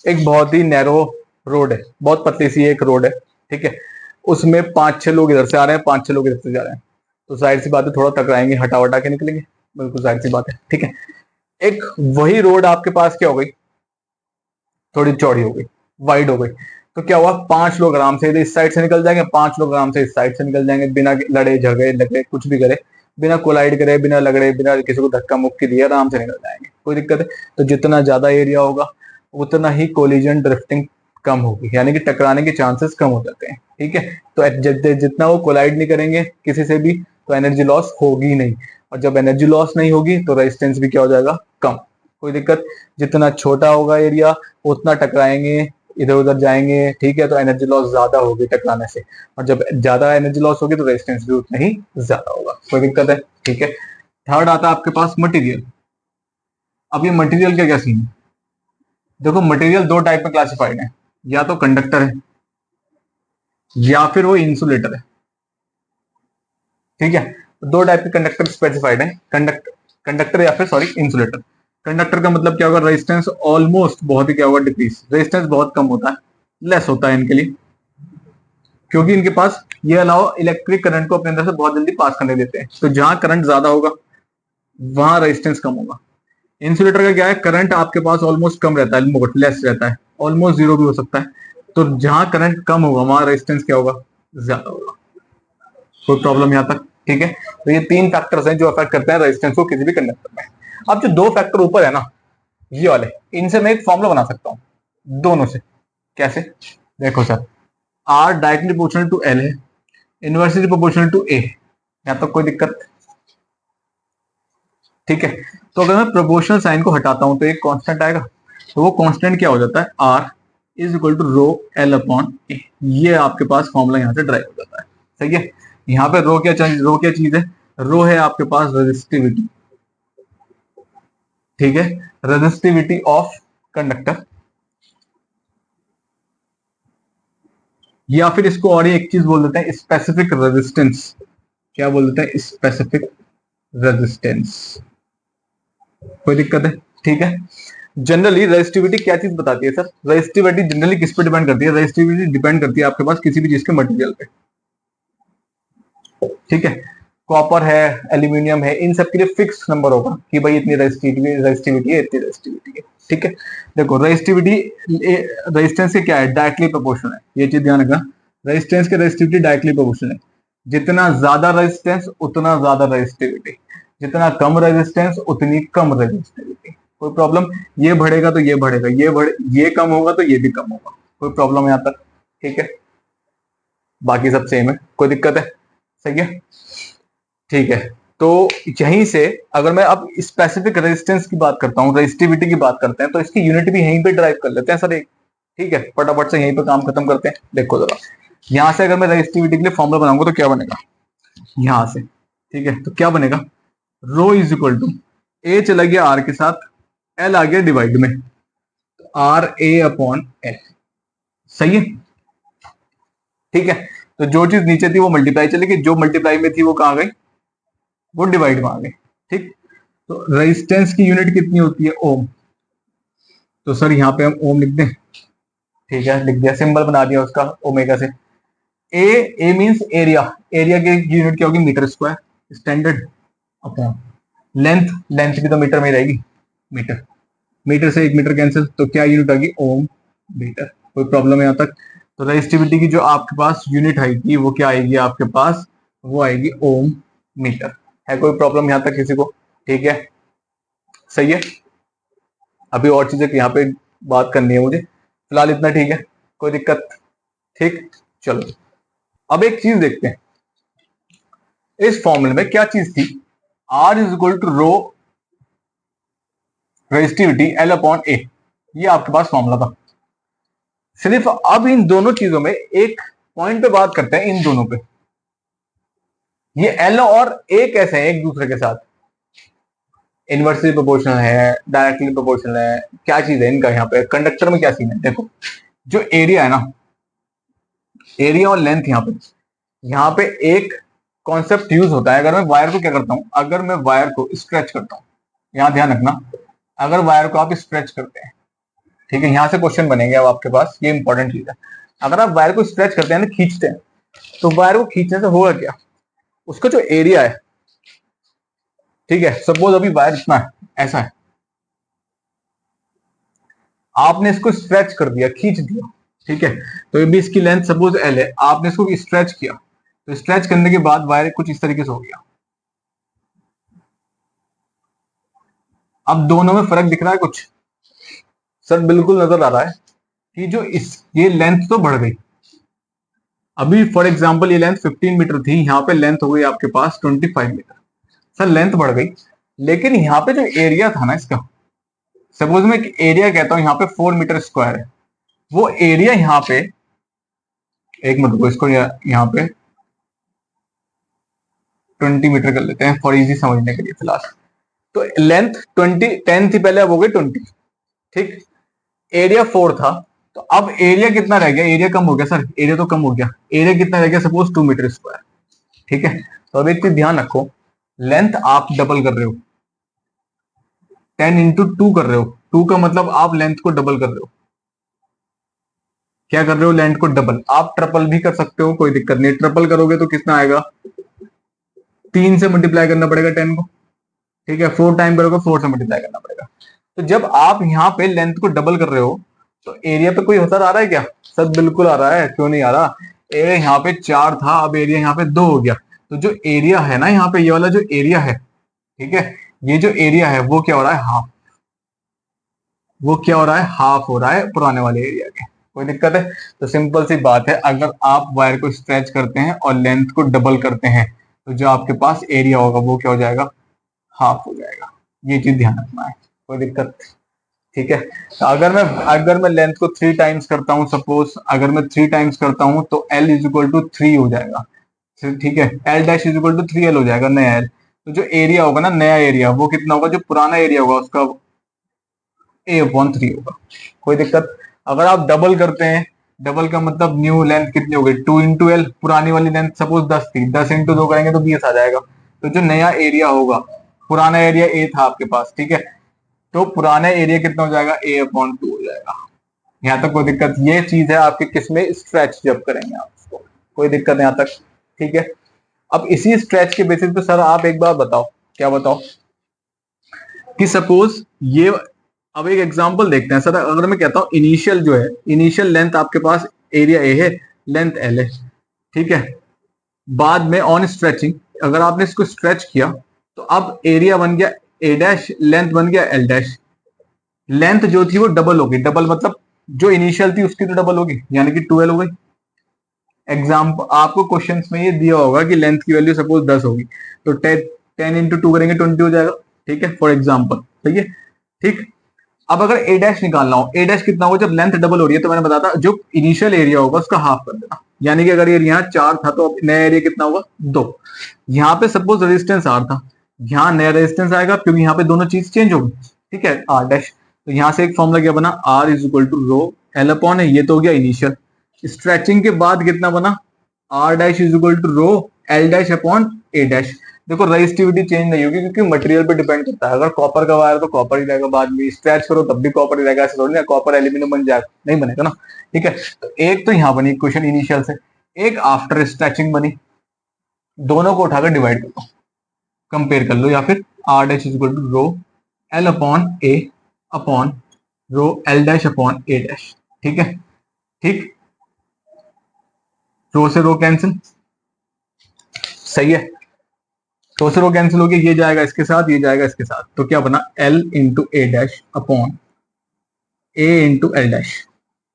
एक बहुत ही नैरो रोड है, बहुत पतली सी एक रोड है, ठीक है, उसमें 5-6 लोग इधर से आ रहे हैं, 5-6 लोग इधर से जा रहे हैं, तो जाहिर सी बात है थोड़ा टकराएंगे, हटा वटा के निकलेंगे, बिल्कुल जाहिर सी बात है, ठीक है। एक वही रोड आपके पास क्या हो गई, थोड़ी चौड़ी हो गई, वाइड हो गई, तो क्या हुआ, 5 लोग आराम से इस साइड से निकल जाएंगे, 5 लोग आराम से इस साइड से निकल जाएंगे, बिना लड़े झगड़े लगे कुछ भी करे, बिना कोलाइड करे, बिना लगड़े, बिना किसी को धक्का मुक्की दिए आराम से निकल जाएंगे, कोई दिक्कत है। तो जितना ज्यादा एरिया होगा उतना ही कोलिजन ड्रिफ्टिंग कम होगी, यानी कि टकराने के चांसेस कम हो जाते हैं। ठीक है, तो जितना वो कोलाइड नहीं करेंगे किसी से भी, तो एनर्जी लॉस होगी नहीं, और जब एनर्जी लॉस नहीं होगी तो रेजिस्टेंस भी क्या हो जाएगा, कम। कोई दिक्कत, जितना छोटा होगा एरिया उतना टकराएंगे, इधर उधर जाएंगे, ठीक है, तो एनर्जी लॉस ज्यादा होगी टकराने से, और जब ज्यादा एनर्जी लॉस होगी तो रेजिस्टेंस भी उतना ही ज्यादा होगा। कोई दिक्कत है, ठीक है। थर्ड आता है आपके पास मटेरियल। अब ये मटेरियल का क्या सीन है, देखो मटेरियल दो टाइप में क्लासिफाइड है, या तो कंडक्टर है या फिर वो इंसुलेटर है। ठीक है, दो टाइप के कंडक्टर स्पेसिफाइड है, कंडक्टर या फिर सॉरी इंसुलेटर। कंडक्टर का मतलब क्या होगा, रेजिस्टेंस ऑलमोस्ट बहुत ही क्या होगा, डिक्रीज, रेजिस्टेंस बहुत कम होता है, लेस होता है इनके लिए, क्योंकि इनके पास ये अलावा इलेक्ट्रिक करंट को अपने अंदर से बहुत जल्दी पास करने देते हैं, तो जहां करंट ज्यादा होगा वहां रेजिस्टेंस कम होगा। इंसुलेटर का क्या है, करंट आपके पास ऑलमोस्ट कम रहता है, लेस रहता है, ऑलमोस्ट जीरो भी हो सकता है, तो जहां करंट कम होगा वहां रेजिस्टेंस क्या होगा, ज्यादा होगा। कोई प्रॉब्लम यहां तक, ठीक है। तो ये 3 फैक्टर्स हैं जो अफेक्ट करते हैं रेजिस्टेंस को किसी भी कंडक्टर में। अब जो 2 फैक्टर ऊपर है ना, ये वाले, इनसे मैं एक फॉर्मूला बना सकता हूं दोनों से। कैसे, देखो sir, R directly proportional to L है, इनवर्सली प्रोपोर्शनल टू ए, यहां तक कोई दिक्कत, ठीक है। तो अगर मैं प्रोपोर्शनल साइन को हटाता हूं तो एक कांस्टेंट आएगा, तो वो कांस्टेंट क्या हो जाता है, are is equal to rho L upon ए। ये आपके पास फॉर्मूला यहां से ड्राइव हो जाता है, सही है। यहाँ पे रो क्या चीज है, रो है आपके पास रेजिस्टिविटी, ठीक है, रेजिस्टिविटी ऑफ कंडक्टर, या फिर इसको और एक चीज बोल देते हैं, स्पेसिफिक रेजिस्टेंस। क्या बोल देते हैं, स्पेसिफिक रेजिस्टेंस। कोई दिक्कत है, ठीक है। जनरली रेजिस्टिविटी क्या चीज बताती है सर, रेजिस्टिविटी जनरली किस पे डिपेंड करती है, रेजिस्टिविटी डिपेंड करती है आपके पास किसी भी चीज के मटेरियल पे, ठीक है। कॉपर है, एल्यूमिनियम है, इन सब के लिए फिक्स नंबर होगा कि भाई इतनी रेजिस्टिविटी है, इतनी रेजिस्टिविटी है, ठीक है। देखो रेजिस्टिविटी रेजिस्टेंस से क्या है, डायरेक्टली प्रोपोर्शनल है, ये चीज ध्यान रखना, रेजिस्टेंस के रेजिस्टिविटी डायरेक्टली प्रोपोर्शनल है, जितना ज्यादा रेजिस्टेंस उतना ज्यादा रेजिस्टिविटी, जितना कम रेजिस्टेंस उतनी कम रेजिस्टिविटी। कोई प्रॉब्लम, ये बढ़ेगा तो ये बढ़ेगा, ये कम होगा तो ये भी कम होगा, कोई प्रॉब्लम यहां तक, ठीक है। बाकी सब सेम है, कोई दिक्कत है, सही है, ठीक है। तो यहीं से अगर मैं अब स्पेसिफिक रेजिस्टेंस की बात करता हूं, रेजिस्टिविटी की बात करते हैं, तो इसकी यूनिट भी यहीं पे ड्राइव कर लेते हैं सर एक, ठीक है, फटाफट से यहीं पे काम खत्म करते हैं। देखो जरा, यहां से अगर मैं रेजिस्टिविटी के लिए फॉर्मूला बनाऊंगा तो क्या बनेगा, यहां से, ठीक है, तो क्या बनेगा, रो इज इक्वल टू, ए चला गया आर के साथ, एल आ गया डिवाइड में, आर ए अपॉन एल, सही है, ठीक है। तो जो चीज नीचे थी वो मल्टीप्लाई चली गई, जो मल्टीप्लाई में थी वो कहां गई, वो डिवाइड में आ गई, ठीक। तो रेजिस्टेंस की यूनिट कितनी होती है, ओम, तो सर यहाँ पे हम ओम लिख दें, ठीक है, लिख दिया, सिंबल बना दिया उसका ओमेगा से। ए मींस एरिया, एरिया की यूनिट क्या होगी, metre square standard upon length, length भी तो मीटर में रहेगी, मीटर, मीटर से 1 मीटर कैंसिल, तो क्या यूनिट आएगी, ओम मीटर। कोई प्रॉब्लम है यहाँ तक, तो रेजिस्टिविटी की जो आपके पास यूनिट आएगी वो क्या आएगी आपके पास, वो आएगी ओम मीटर। है कोई प्रॉब्लम यहाँ तक किसी को, ठीक है, सही है। अभी और चीजें यहाँ पे बात करनी है मुझे, फिलहाल इतना ठीक है, कोई दिक्कत, ठीक। चलो अब एक चीज देखते हैं, इस फॉर्मूले में क्या चीज थी, are is equal to row resistivity L upon ए, ये आपके पास फॉर्मूला था। सिर्फ अब इन दोनों चीजों में एक पॉइंट पे बात करते हैं, इन दोनों पे, ये एल और ए कैसे हैं एक दूसरे के साथ, इनवर्सली प्रोपोर्शनल है, डायरेक्टली प्रोपोर्शनल है, क्या चीज है इनका, यहाँ पे कंडक्टर में क्या सीन है, देखो जो एरिया है ना, एरिया और लेंथ, यहाँ पे एक कॉन्सेप्ट यूज होता है, अगर मैं वायर को क्या करता हूं, अगर मैं वायर को स्ट्रेच करता हूं, यहां ध्यान रखना, अगर वायर को आप स्ट्रेच करते हैं, ठीक है, यहां से क्वेश्चन बनेंगे अब आपके पास, ये इंपॉर्टेंट चीज है, अगर आप वायर को स्ट्रेच करते हैं ना, खींचते हैं, तो वायर को खींचने से होगा क्या, उसका जो एरिया है, ठीक है, सपोज अभी वायर इतना है, ऐसा है, आपने इसको स्ट्रेच कर दिया, खींच दिया, ठीक है। तो ये भी इसकी लेंथ सपोज एल है, आपने इसको स्ट्रेच किया, तो स्ट्रेच करने के बाद वायर कुछ इस तरीके से हो गया। अब दोनों में फर्क दिख रहा है कुछ? सर बिल्कुल नजर आ रहा है कि जो इस ये लेंथ तो बढ़ गई। अभी फॉर एग्जांपल ये लेंथ 15 मीटर थी, यहाँ पे लेंथ हो गई आपके पास 25 मीटर। सर लेंथ बढ़ गई, लेकिन यहाँ पे जो एरिया था ना इसका, सपोज मैं एरिया कहता हूं यहाँ पे 4 मीटर स्क्वायर है, वो एरिया यहाँ पे, एक मिनट को इसको यहाँ पे 20 मीटर कर लेते हैं फॉर इजी समझने के लिए फिलहाल। तो लेंथ 10 थी पहले, अब हो गई 20, ठीक। एरिया 4 था, तो अब एरिया कितना रह गया? एरिया कम हो गया सर, एरिया तो कम हो गया। एरिया कितना रह गया? सपोज 2 मीटर स्क्वायर, ठीक है। तो अब एक चीज ध्यान रखो, लेंथ आप डबल कर रहे हो, 10 इंटू 2 कर रहे हो, 2 का मतलब आप लेंथ को डबल कर रहे हो। क्या कर रहे हो? लेंथ को डबल। आप ट्रिपल भी कर सकते हो, कोई दिक्कत नहीं। ट्रिपल करोगे तो कितना आएगा? 3 से मल्टीप्लाई करना पड़ेगा 10 को, ठीक है। 4 टाइम करोगे 4 से मल्टीप्लाई करना पड़ेगा। तो जब आप यहाँ पे लेंथ को डबल कर रहे हो, तो एरिया पे कोई असर आ रहा है क्या? सर बिल्कुल आ रहा है, क्यों नहीं आ रहा? एरिया यहाँ पे 4 था, अब एरिया यहाँ पे 2 हो गया। तो जो एरिया है ना यहाँ पे, ये वाला जो एरिया है, ठीक है, ये जो एरिया है वो क्या हो रहा है? हाफ। वो क्या हो रहा है? हाफ हो रहा है पुराने वाले एरिया के। कोई दिक्कत है? तो सिंपल सी बात है, अगर आप वायर को स्ट्रेच करते हैं और लेंथ को डबल करते हैं, तो जो आपके पास एरिया होगा वो क्या हो जाएगा? हाफ हो जाएगा। ये चीज ध्यान रखना है, कोई दिक्कत? ठीक है। तो अगर मैं लेंथ को 3 टाइम्स करता हूं, सपोज अगर मैं 3 टाइम्स करता हूं, तो L इज इक्वल टू 3 हो जाएगा, ठीक है। L dash is equal to 3L हो जाएगा, नया L। तो जो एरिया होगा ना, नया एरिया, वो कितना होगा? जो पुराना एरिया होगा उसका A/3 होगा। कोई दिक्कत? अगर आप डबल करते हैं, डबल का मतलब न्यू लेंथ कितनी हो गई? 2 इंटू एल। पुरानी वाली लेंथ सपोज 10 थी, 10 इंटू 2 करेंगे तो 20 आ जाएगा। तो जो नया एरिया होगा, पुराना एरिया A था आपके पास, ठीक है, तो पुराना एरिया कितना हो जाएगा? A/2 हो जाएगा। यहाँ तक कोई दिक्कत? ये चीज है आपके किस में? स्ट्रेच जब करेंगे आप उसको, कोई दिक्कत यहाँ तक? ठीक है। अब इसी स्ट्रेच के बेसिस पे सर आप एक बार बताओ, क्या बताओ कि सपोज ये, अब एक एग्जांपल देखते हैं सर। अगर मैं कहता हूं इनिशियल जो है, इनिशियल लेंथ आपके पास एरिया ए है, लेंथ एल है, ठीक है। बाद में ऑन स्ट्रेचिंग अगर आपने इसको स्ट्रेच किया, तो अब एरिया बन गया ए डैश, लेंथ बन गया एल डैश। लेंथ जो थी वो डबल हो गई। डबल मतलब जो इनिशियल थी उसकी तो डबल होगी, यानी कि 2L हो गई। एग्जाम्पल आपको क्वेश्चंस में ये दिया होगा कि लेंथ की वैल्यू सपोज 10 होगी, तो 10 इंटू 2 करेंगे 20 हो जाएगा, ठीक है, फॉर एग्जाम्पल। सही है, ठीक। अब अगर ए डैश निकालना हो, ए डैश कितना होगा? जब लेंथ डबल हो रही है, तो मैंने बताया जो इनिशियल एरिया होगा उसका हाफ कर देना। यानी कि अगर ये यहाँ 4 था, तो अब नया एरिया कितना होगा? 2। यहाँ पे सपोज रेजिस्टेंस आर था, यहाँ नया रेजिस्टेंस आएगा, क्योंकि यहाँ पे दोनों चीज चेंज होगी, ठीक है, आर डैश। तो यहाँ से एक फॉर्मूला क्या बना? R is equal to rho L upon है, ये तो हो गया इनिशियल। स्ट्रेचिंग के बाद कितना बना? R dash is equal to rho L dash upon A dash. देखो रजिस्टिविटी चेंज नहीं होगी, क्योंकि मटेरियल पे डिपेंड करता है। अगर कॉपर का वायर तो कॉपर ही रहेगा, बाद में स्ट्रेच करो तब भी कॉपर ही रहेगा, ऐसा थोड़ी ना कॉपर एल्यूमिनियम बन जाएगा, नहीं बनेगा ना, ठीक है। तो एक तो यहाँ बनी इक्वेशन इनिशियल से, एक आफ्टर स्ट्रेचिंग बनी। दोनों को उठाकर डिवाइड कर लो, कंपेयर कर लो, या फिर R dash is equal to rho L upon rho L dash upon A dash, ठीक है, ठीक। रो से रो कैंसिल, सही है। तो से रो कैंसिल हो गया, ये जाएगा इसके साथ, ये जाएगा इसके साथ, तो क्या बना? एल इंटू ए डैश अपॉन ए इंटू एल डैश,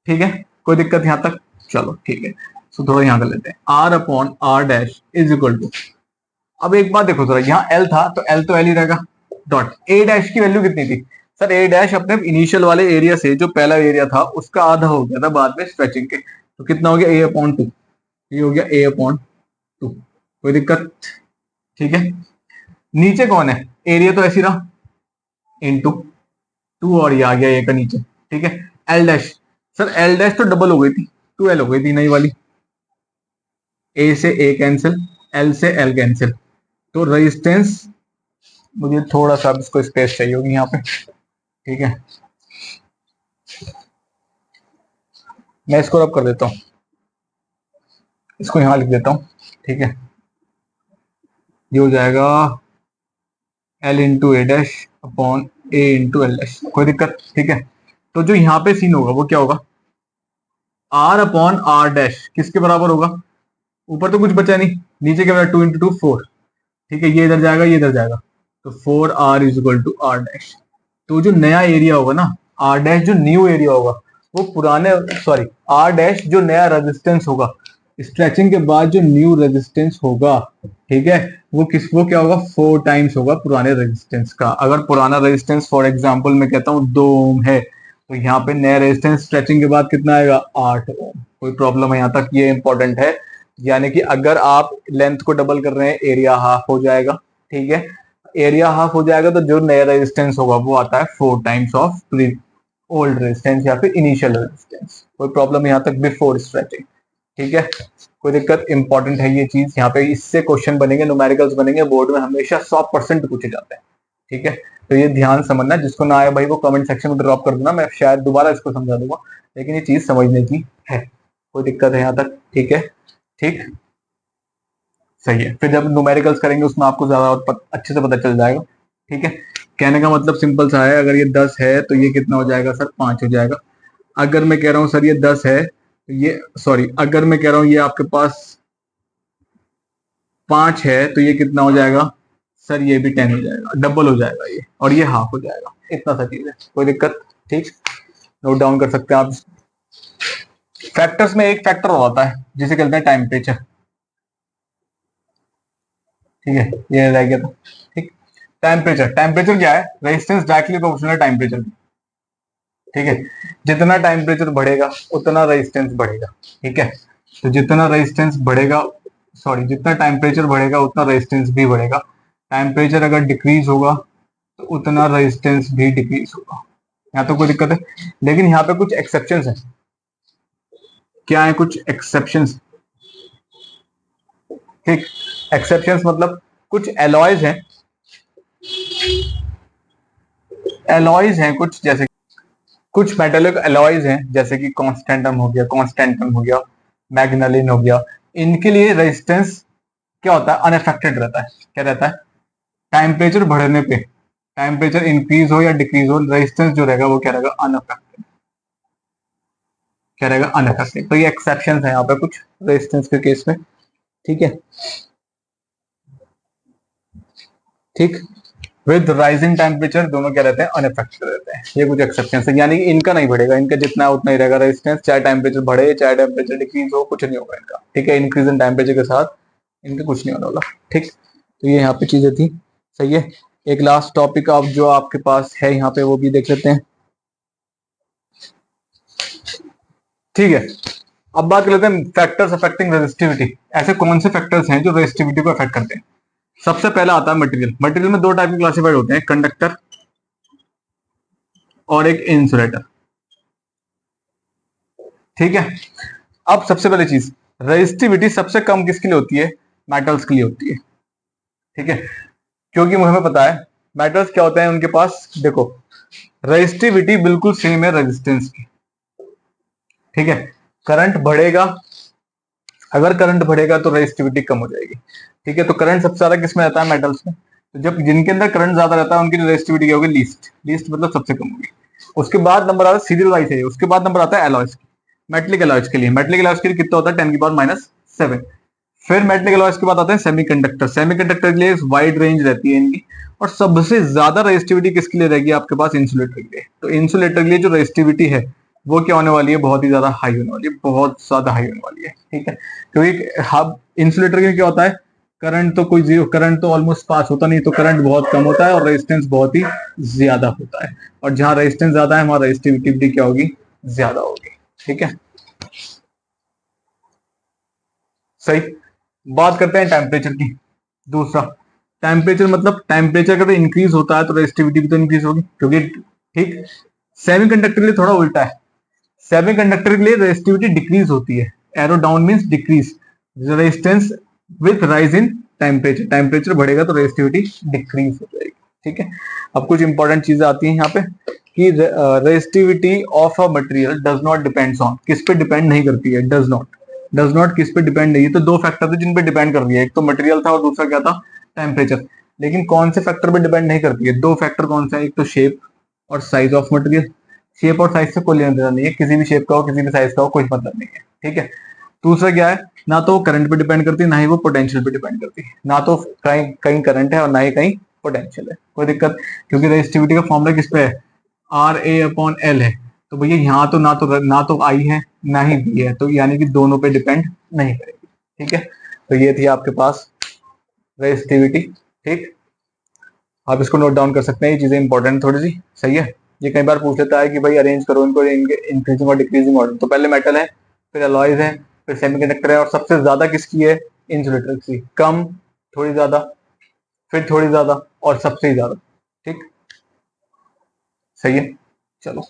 ठीक है। कोई दिक्कत यहां तक? चलो ठीक है। तो थोड़ा यहां कर लेते हैं, R upon R dash is equal to, अब एक बात देखो जरा, यहाँ एल था तो एल तो एल ही रहेगा, डॉट ए डैश की वैल्यू कितनी थी? सर ए डैश अपने इनिशियल वाले एरिया से, जो पहला एरिया था उसका आधा हो गया था बाद में स्ट्रेचिंग के, तो कितना हो गया? A/2, ये हो गया A/2। कोई दिक्कत? ठीक है। नीचे कौन है? एरिया तो ऐसी रहा, इंटू 2, और ये आ गया ए का नीचे, ठीक है। L dash, sir L dash तो डबल हो गई थी, 2L हो गई थी नई वाली। ए से ए कैंसिल, एल से एल कैंसिल, तो रेजिस्टेंस, मुझे थोड़ा सा इसको स्पेस चाहिए होगी यहाँ पे, ठीक है। मैं इसको रब कर देता हूँ, इसको यहाँ लिख देता हूँ, ठीक है। ये हो जाएगा एल इंटू ए डैश अपॉन ए इंटू एल डैश। कोई दिक्कत? ठीक है। तो जो यहाँ पे सीन होगा वो क्या होगा, आर अपॉन आर डैश किसके बराबर होगा, ऊपर तो कुछ बचा नहीं, नीचे क्या बचा, 2 × 2 4, ठीक है, ये इधर जाएगा ये इधर जाएगा, तो 4r is equal to R dash. तो जो नया एरिया होगा ना, आर डैश जो न्यू एरिया होगा, वो पुराने, सॉरी, आर डैश जो नया रेजिस्टेंस होगा, स्ट्रेचिंग के बाद जो न्यू रेजिस्टेंस होगा, ठीक है, वो क्या होगा, 4 टाइम्स होगा पुराने रेजिस्टेंस का। अगर पुराना रेजिस्टेंस फॉर एग्जांपल मैं कहता हूँ 2 ओम है, तो यहाँ पे नया रेजिस्टेंस स्ट्रेचिंग के बाद कितना आएगा, 8 ओम। कोई प्रॉब्लम है यहाँ तक, ये इंपॉर्टेंट है। यानी कि अगर आप लेंथ को डबल कर रहे हैं, एरिया हाफ हो जाएगा, ठीक है, एरिया हाफ हो जाएगा तो जो नया रेजिस्टेंस होगा वो आता है 4 टाइम्स ऑफ ओल्ड रेजिस्टेंस या फिर इनिशियल रेजिस्टेंस। कोई प्रॉब्लम यहाँ तक, बिफोर स्ट्रेचिंग, ठीक है, कोई दिक्कत, इंपॉर्टेंट है ये चीज यहाँ पे, इससे क्वेश्चन बनेंगे, न्यूमेरिकल्स बनेंगे बोर्ड में, हमेशा 100% पूछे जाते हैं, ठीक है। तो ये ध्यान समझना, जिसको ना आए भाई वो कमेंट सेक्शन में ड्रॉप कर देना, मैं शायद दोबारा इसको समझा दूंगा, लेकिन ये चीज समझने की है। कोई दिक्कत है यहाँ तक, ठीक है, ठीक, सही है। फिर जब न्यूमेरिकल्स करेंगे उसमें आपको ज्यादा और अच्छे से पता चल जाएगा, ठीक है। कहने का मतलब सिंपल सा है, अगर ये 10 है तो ये कितना हो जाएगा सर, 5 हो जाएगा। अगर मैं कह रहा हूँ सर ये 10 है तो ये, सॉरी, अगर मैं कह रहा हूँ ये आपके पास 5 है तो ये कितना हो जाएगा सर, ये भी 10 हो जाएगा, डबल हो जाएगा ये, और ये हाफ हो जाएगा, इतना सा चीज है, कोई दिक्कत, ठीक, नोट डाउन कर सकते हैं आप। फैक्टर्स में एक फैक्टर होता है जिसे कहते हैं टेम्परेचर, ठीक है, ये रह गया था, ठीक। टेम्परेचर, टेम्परेचर क्या है, रेजिस्टेंस डायरेक्टली प्रोपोर्शनल टेम्परेचर, ठीक है, जितना टेम्परेचर बढ़ेगा उतना रेजिस्टेंस बढ़ेगा, ठीक है। तो जितना रेजिस्टेंस बढ़ेगा, सॉरी, जितना टेम्परेचर बढ़ेगा उतना रेजिस्टेंस भी बढ़ेगा। टेम्परेचर अगर डिक्रीज होगा तो उतना रेजिस्टेंस भी डिक्रीज होगा। यहाँ तो कोई दिक्कत है, लेकिन यहाँ पे कुछ एक्सेप्शंस है। क्या है कुछ एक्सेप्शंस, ठीक, एक्सेप्शंस मतलब कुछ एलॉयज हैं, एलॉयज हैं कुछ, जैसे कुछ मेटेलिक एलॉयज हैं, जैसे कि कॉन्स्टेंटम हो गया, मैग्नेलिन हो गया, इनके लिए रेजिस्टेंस क्या होता है, अनअफेक्टेड रहता है। क्या रहता है, टेम्परेचर बढ़ने पे, टेम्परेचर इंक्रीज हो या डिक्रीज हो, रेजिस्टेंस जो रहेगा वो क्या रहेगा, अनअफेक्टेड, क्या रहेगा, अनअफेक्टेड। तो ये एक्सेप्शंस है यहाँ पे कुछ रेजिस्टेंस के केस में, ठीक है, ठीक। विद राइजिंग टेम्परेचर दोनों क्या रहते हैं, अनअफेक्टेड रहते हैं। ये कुछ एक्सेप्शन है, यानी कि इनका नहीं बढ़ेगा, इनका जितना है उतना ही रहेगा रेजिस्टेंस, चाहे टेम्परेचर बढ़े चाहे टेम्परेचर डिक्रीज हो, कुछ नहीं होगा इनका, ठीक है। इंक्रीज इन टेम्परेचर के साथ इनका कुछ नहीं होने वाला, ठीक। तो ये यहाँ पे चीजें थी, सही है। एक लास्ट टॉपिक अब जो आपके पास है यहाँ पे वो भी देख लेते हैं, ठीक है। अब बात कर लेते हैं फैक्टर्स अफेक्टिंग रेजिस्टिविटी। ऐसे कौन से फैक्टर्स हैं जो रेजिस्टिविटी को अफेक्ट करते हैं। सबसे पहला आता है मटेरियल। मटेरियल में दो टाइप के क्लासिफाइड होते हैं, कंडक्टर और एक इंसुलेटर, ठीक है। अब सबसे पहली चीज, रेजिस्टिविटी सबसे कम किसके लिए होती है, मेटल्स के लिए होती है, ठीक है। क्योंकि मुझे पता है मेटल्स क्या होते हैं उनके पास, देखो रेजिस्टिविटी बिल्कुल सेम है रेजिस्टेंस की, ठीक है। करंट बढ़ेगा, अगर करंट बढ़ेगा तो रेजिस्टिविटी कम हो जाएगी, ठीक है। तो करंट सबसे ज्यादा किसमें रहता है, मेटल्स में। तो जब जिनके अंदर करंट ज्यादा रहता है उनकी रेजिस्टिविटी क्या होगी, लीस्ट, लीस्ट मतलब सबसे कम होगी। उसके बाद नंबर आता है सीरियल वाइज है, उसके बाद नंबर आता है एलॉयज, मेटलिक एलॉयज के लिए। मेटलिक एलॉयज के लिए कितना होता है, 10⁻⁷। फिर मेटलिक एलॉयज के बाद आता है सेमीकंडक्टर। सेमीकंडक्टर के लिए वाइड रेंज रहती है इनकी, और सबसे ज्यादा रेजिस्टिविटी किसके लिए रहेगी आपके पास, इंसुलेटर के लिए। तो इंसुलेटर के लिए जो रेजिस्टिविटी है वो क्या होने वाली है, बहुत ही ज्यादा हाई होने वाली है, बहुत ज्यादा हाई होने वाली है, ठीक है। क्योंकि हब इंसुलेटर के क्या होता है, करंट तो कोई जीरो, करंट तो ऑलमोस्ट पास होता नहीं, तो करंट बहुत कम होता है और रेजिस्टेंस बहुत ही ज्यादा होता है। और जहां रेजिस्टेंस ज्यादा है वहां रेजिस्टिविटी भी क्या होगी, ज्यादा होगी, ठीक है, सही। बात करते हैं टेम्परेचर की। दूसरा, टेम्परेचर मतलब टेम्परेचर अगर इंक्रीज होता है तो रेजिस्टिविटी भी तो इंक्रीज होगी, क्योंकि, ठीक। सेमीकंडक्टर के लिए थोड़ा उल्टा है, सेमीकंडक्टर के लिए रेजिस्टिविटी डिक्रीज होती है, arrow down means decrease resistance with rise in temperature. Temperature बढ़ेगा तो रेजिस्टिविटी डिक्रीज हो जाएगी, ठीक है। अब कुछ इंपॉर्टेंट चीजें आती हैं यहाँ पे कि resistivity of a material does not depends on, किस पे डिपेंड नहीं करती है, डज नॉट किस पे डिपेंड नहीं है। तो दो फैक्टर थे जिन पे डिपेंड कर रही है, एक तो मटेरियल था और दूसरा क्या था, टेम्परेचर। लेकिन कौन से फैक्टर पे डिपेंड नहीं करती है, दो फैक्टर कौन से हैं, एक तो शेप और साइज ऑफ मटेरियल, शेप और साइज से कोई लेना देना नहीं है, किसी भी शेप का हो किसी भी साइज का हो कोई मतलब नहीं है, ठीक है। दूसरा क्या है, ना तो करंट पे डिपेंड करती है ना ही वो पोटेंशियल पे डिपेंड करती है, ना तो कहीं कहीं करंट है और ना ही कहीं पोटेंशियल है, कोई दिक्कत, क्योंकि रेजिस्टिविटी का फॉर्मूला किस पे है, आर ए अपॉन एल है। तो भैया यहाँ तो ना तो आई है ना ही बी है, तो यानी कि दोनों पे डिपेंड नहीं करेगी, ठीक है। तो ये थी आपके पास रेजिस्टिविटी, ठीक। आप इसको नोट डाउन कर सकते हैं, ये चीजें इंपॉर्टेंट थोड़ी सी, सही है। ये कई बार पूछ लेता है कि भाई अरेंज करो इनको इंक्रीजिंग और डिक्रीजिंग ऑर्डर, तो पहले मेटल है, फिर अलॉयज है, फिर सेमीकंडक्टर है, और सबसे ज्यादा किसकी है, इंसुलेटर की, कम, थोड़ी ज्यादा, फिर थोड़ी ज्यादा, और सबसे ज्यादा, ठीक, सही है। चलो